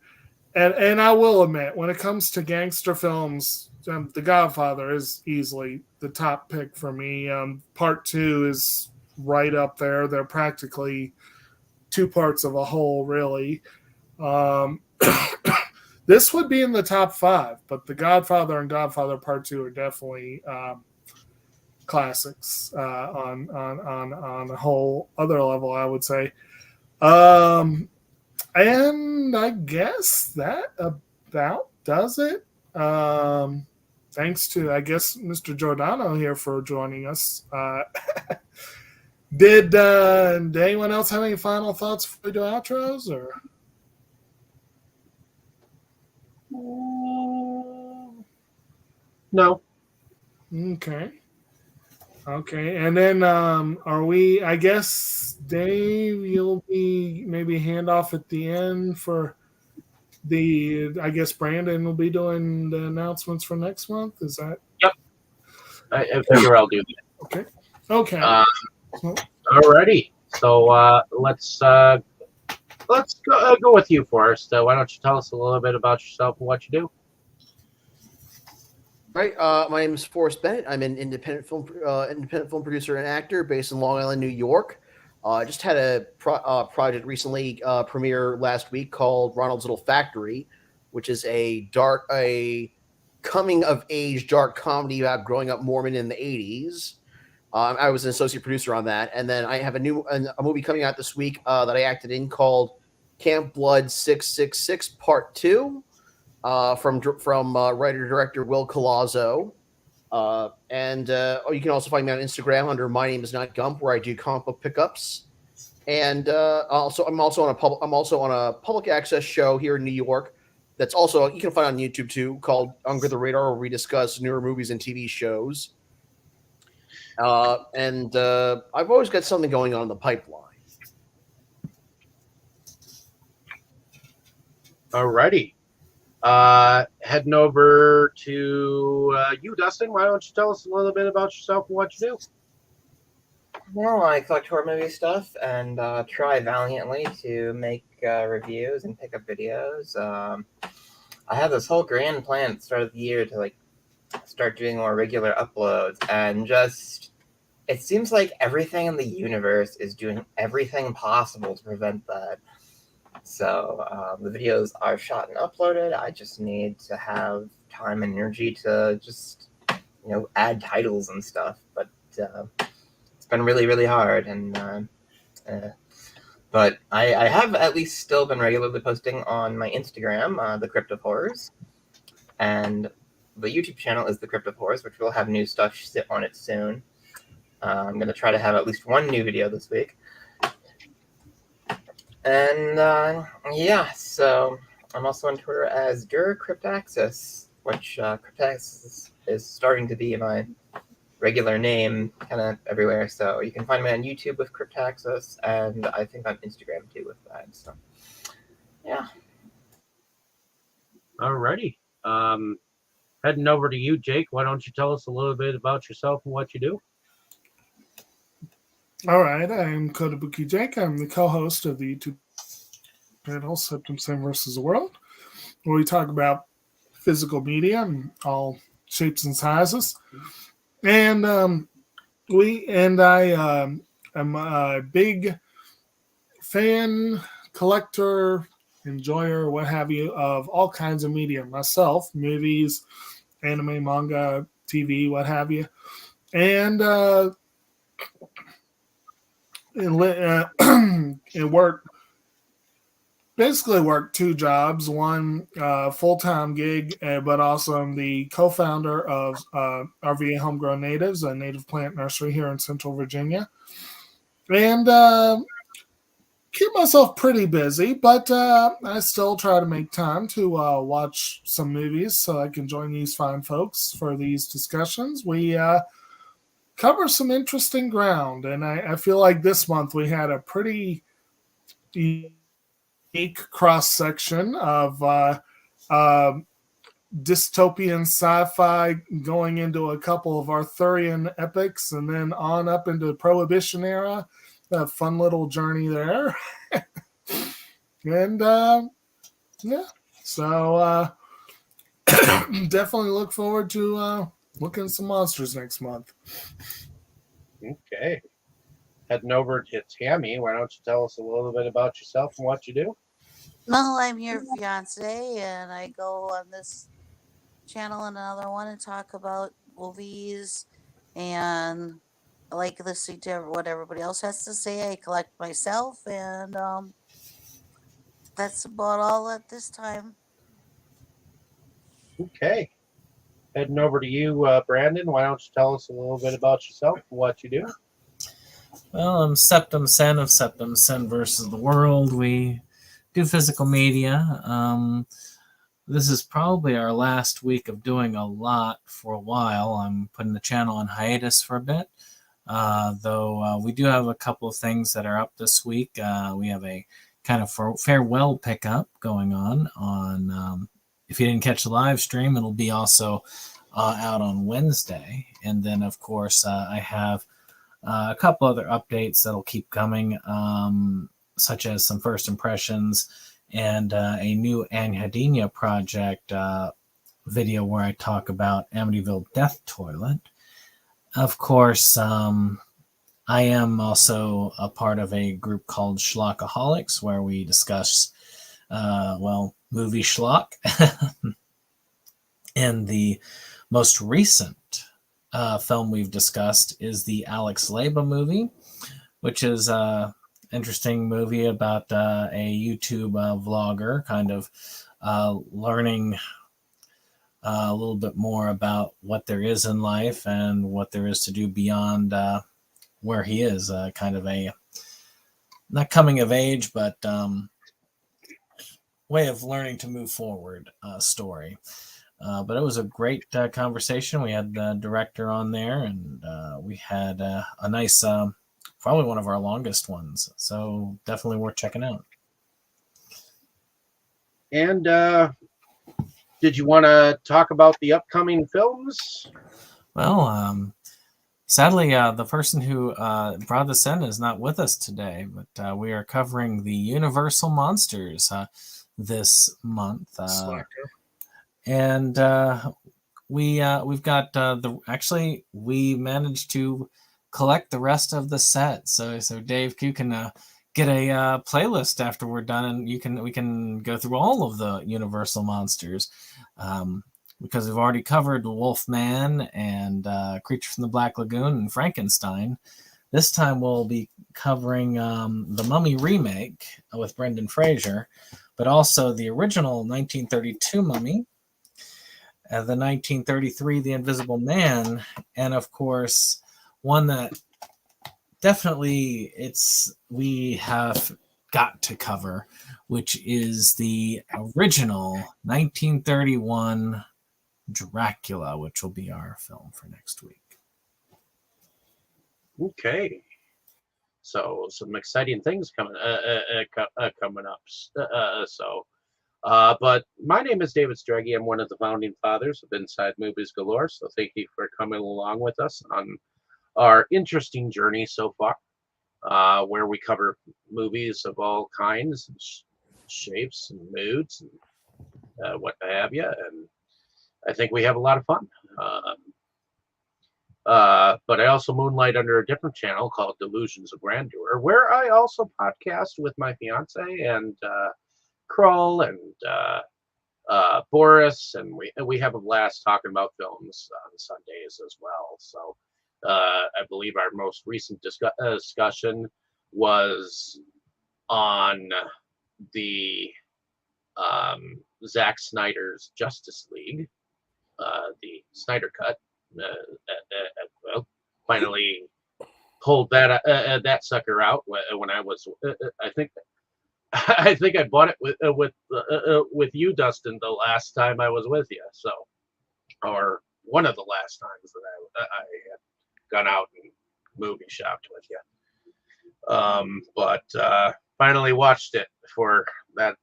And I will admit, when it comes to gangster films, The Godfather is easily the top pick for me. Part 2 is right up there. They're practically 2 parts of a whole, really. This would be in the top 5, but The Godfather and Godfather Part 2 are definitely classics on a whole other level, I would say. And I guess that about does it. Thanks to, I guess, Mr. Giordano here for joining us. Did anyone else have any final thoughts before we do outros? Or No. okay. Okay, and then are we? I guess Dave, you'll be maybe hand off at the end for the. I guess Brandon will be doing the announcements for next month. Is that Yep, I figure I'll do that. okay? Okay. So, Alrighty, so let's go with you, Forrest. Why don't you tell us a little bit about yourself and what you do? Right. My name is Forrest Bennett. I'm an independent film producer and actor based in Long Island, New York. I just had a project recently premiere last week called Ronald's Little Factory, which is a coming of age dark comedy about growing up Mormon in the 80s. I was an associate producer on that, and then I have a movie coming out this week that I acted in called Camp Blood 666 Part 2. From writer director Will Colazzo, and you can also find me on Instagram under My Name Is Not Gump, where I do comic book pickups, and I'm also on a public access show here in New York. That's also you can find on YouTube too, called Under the Radar, where we discuss newer movies and TV shows. And I've always got something going on in the pipeline. Alrighty. Heading over to you, Dustin. Why don't you tell us a little bit about yourself and what you do? Well, I collect horror movie stuff and try valiantly to make reviews and pick up videos. I have this whole grand plan at the start of the year to start doing more regular uploads, and just it seems like everything in the universe is doing everything possible to prevent that. So the videos are shot and uploaded. I just need to have time and energy to just add titles and stuff. But it's been really, really hard. And but I have at least still been regularly posting on my Instagram, The Crypt of Horrors, and the YouTube channel is The Crypt of Horrors, which will have new stuff sit on it soon. I'm going to try to have at least one new video this week. And so I'm also on Twitter as Cryptaxis, which Cryptaxis is starting to be my regular name kind of everywhere. So you can find me on YouTube with Cryptaxis, and I think on Instagram too with that. So yeah. Alrighty. Heading over to you, Jake. Why don't you tell us a little bit about yourself and what you do? all right, I'm Kotobukijake. I'm the co-host of the YouTube channel SeptumSin versus the World, where we talk about physical media in all shapes and sizes. And I am a big fan, collector, enjoyer, what have you, of all kinds of media myself, movies, anime, manga, TV, what have you. And it worked two jobs, one full-time gig, but also I'm the co-founder of RVA Homegrown Natives, a native plant nursery here in Central Virginia, and keep myself pretty busy, but I still try to make time to watch some movies so I can join these fine folks for these discussions. We cover some interesting ground, and I feel like this month we had a pretty unique cross-section of dystopian sci-fi going into a couple of Arthurian epics and then on up into the Prohibition era. A fun little journey there. And so definitely look forward to looking at some monsters next month. Okay. Heading over to Tammy. Why don't you tell us a little bit about yourself and what you do? Well, I'm your fiance, and I go on this channel and another one and talk about movies, and I like listening to what everybody else has to say. I collect myself, and that's about all at this time. Okay. Heading over to you, Brandon. Why don't you tell us a little bit about yourself and what you do? Well, I'm SeptumSin of SeptumSin versus the World. We do physical media. This is probably our last week of doing a lot for a while. I'm putting the channel on hiatus for a bit. though we do have a couple of things that are up this week. We have a kind of farewell pickup going on. If you didn't catch the live stream, it'll be also out on Wednesday. And then, of course, I have a couple other updates that'll keep coming, such as some first impressions and a new Anhedenia project video where I talk about Amityville Death Toilet. Of course, I am also a part of a group called Schlockaholics, where we discuss, movie schlock. And the most recent film we've discussed is the Alex Leba movie, which is an interesting movie about a YouTube vlogger kind of learning a little bit more about what there is in life and what there is to do beyond where he is, kind of a not coming of age, but way of learning to move forward story. But it was a great conversation. We had the director on there, and we had a nice, probably one of our longest ones. So definitely worth checking out. And did you want to talk about the upcoming films? Well, sadly, the person who brought this in is not with us today, but we are covering the Universal Monsters this month. And we've got we managed to collect the rest of the set. So Dave, you can get a playlist after we're done, and we can go through all of the Universal Monsters, because we've already covered Wolfman and Creature from the Black Lagoon and Frankenstein. This time we'll be covering the Mummy remake with Brendan Fraser, but also the original 1932 Mummy, the 1933 The Invisible Man, and of course one that definitely we have got to cover, which is the original 1931 Dracula, which will be our film for next week. Okay, so some exciting things coming up. But my name is David Straggy. I'm one of the founding fathers of Inside Movies Galore. So thank you for coming along with us on our interesting journey so far, where we cover movies of all kinds and shapes and moods and what have you. And I think we have a lot of fun. But I also moonlight under a different channel called Delusions of Grandeur, where I also podcast with my fiance and Kroll and Boris, and we have a blast talking about films on Sundays as well. So I believe our most recent discussion was on the Zack Snyder's Justice League, the Snyder Cut. Well, finally pulled that sucker out when I was. I think I bought it with you, Dustin, the last time I was with you. So, or one of the last times that I had gone out and movie shopped with you. But finally watched it for that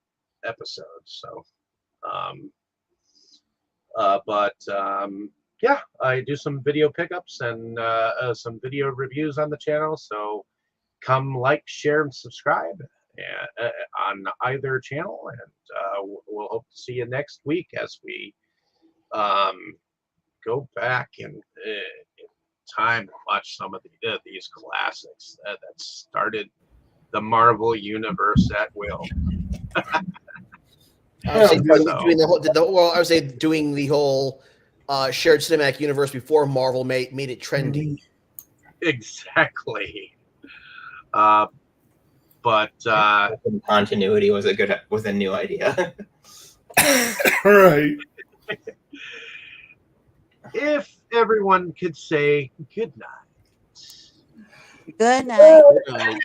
episode. So, yeah, I do some video pickups and some video reviews on the channel. So come like, share, and subscribe on either channel. And we'll hope to see you next week as we go back in time to watch some of these classics that started the Marvel universe at will. I would say doing the whole shared cinematic universe before Marvel made it trendy. Exactly. But continuity was a new idea. Right. If everyone could say good night. Good night. Good night.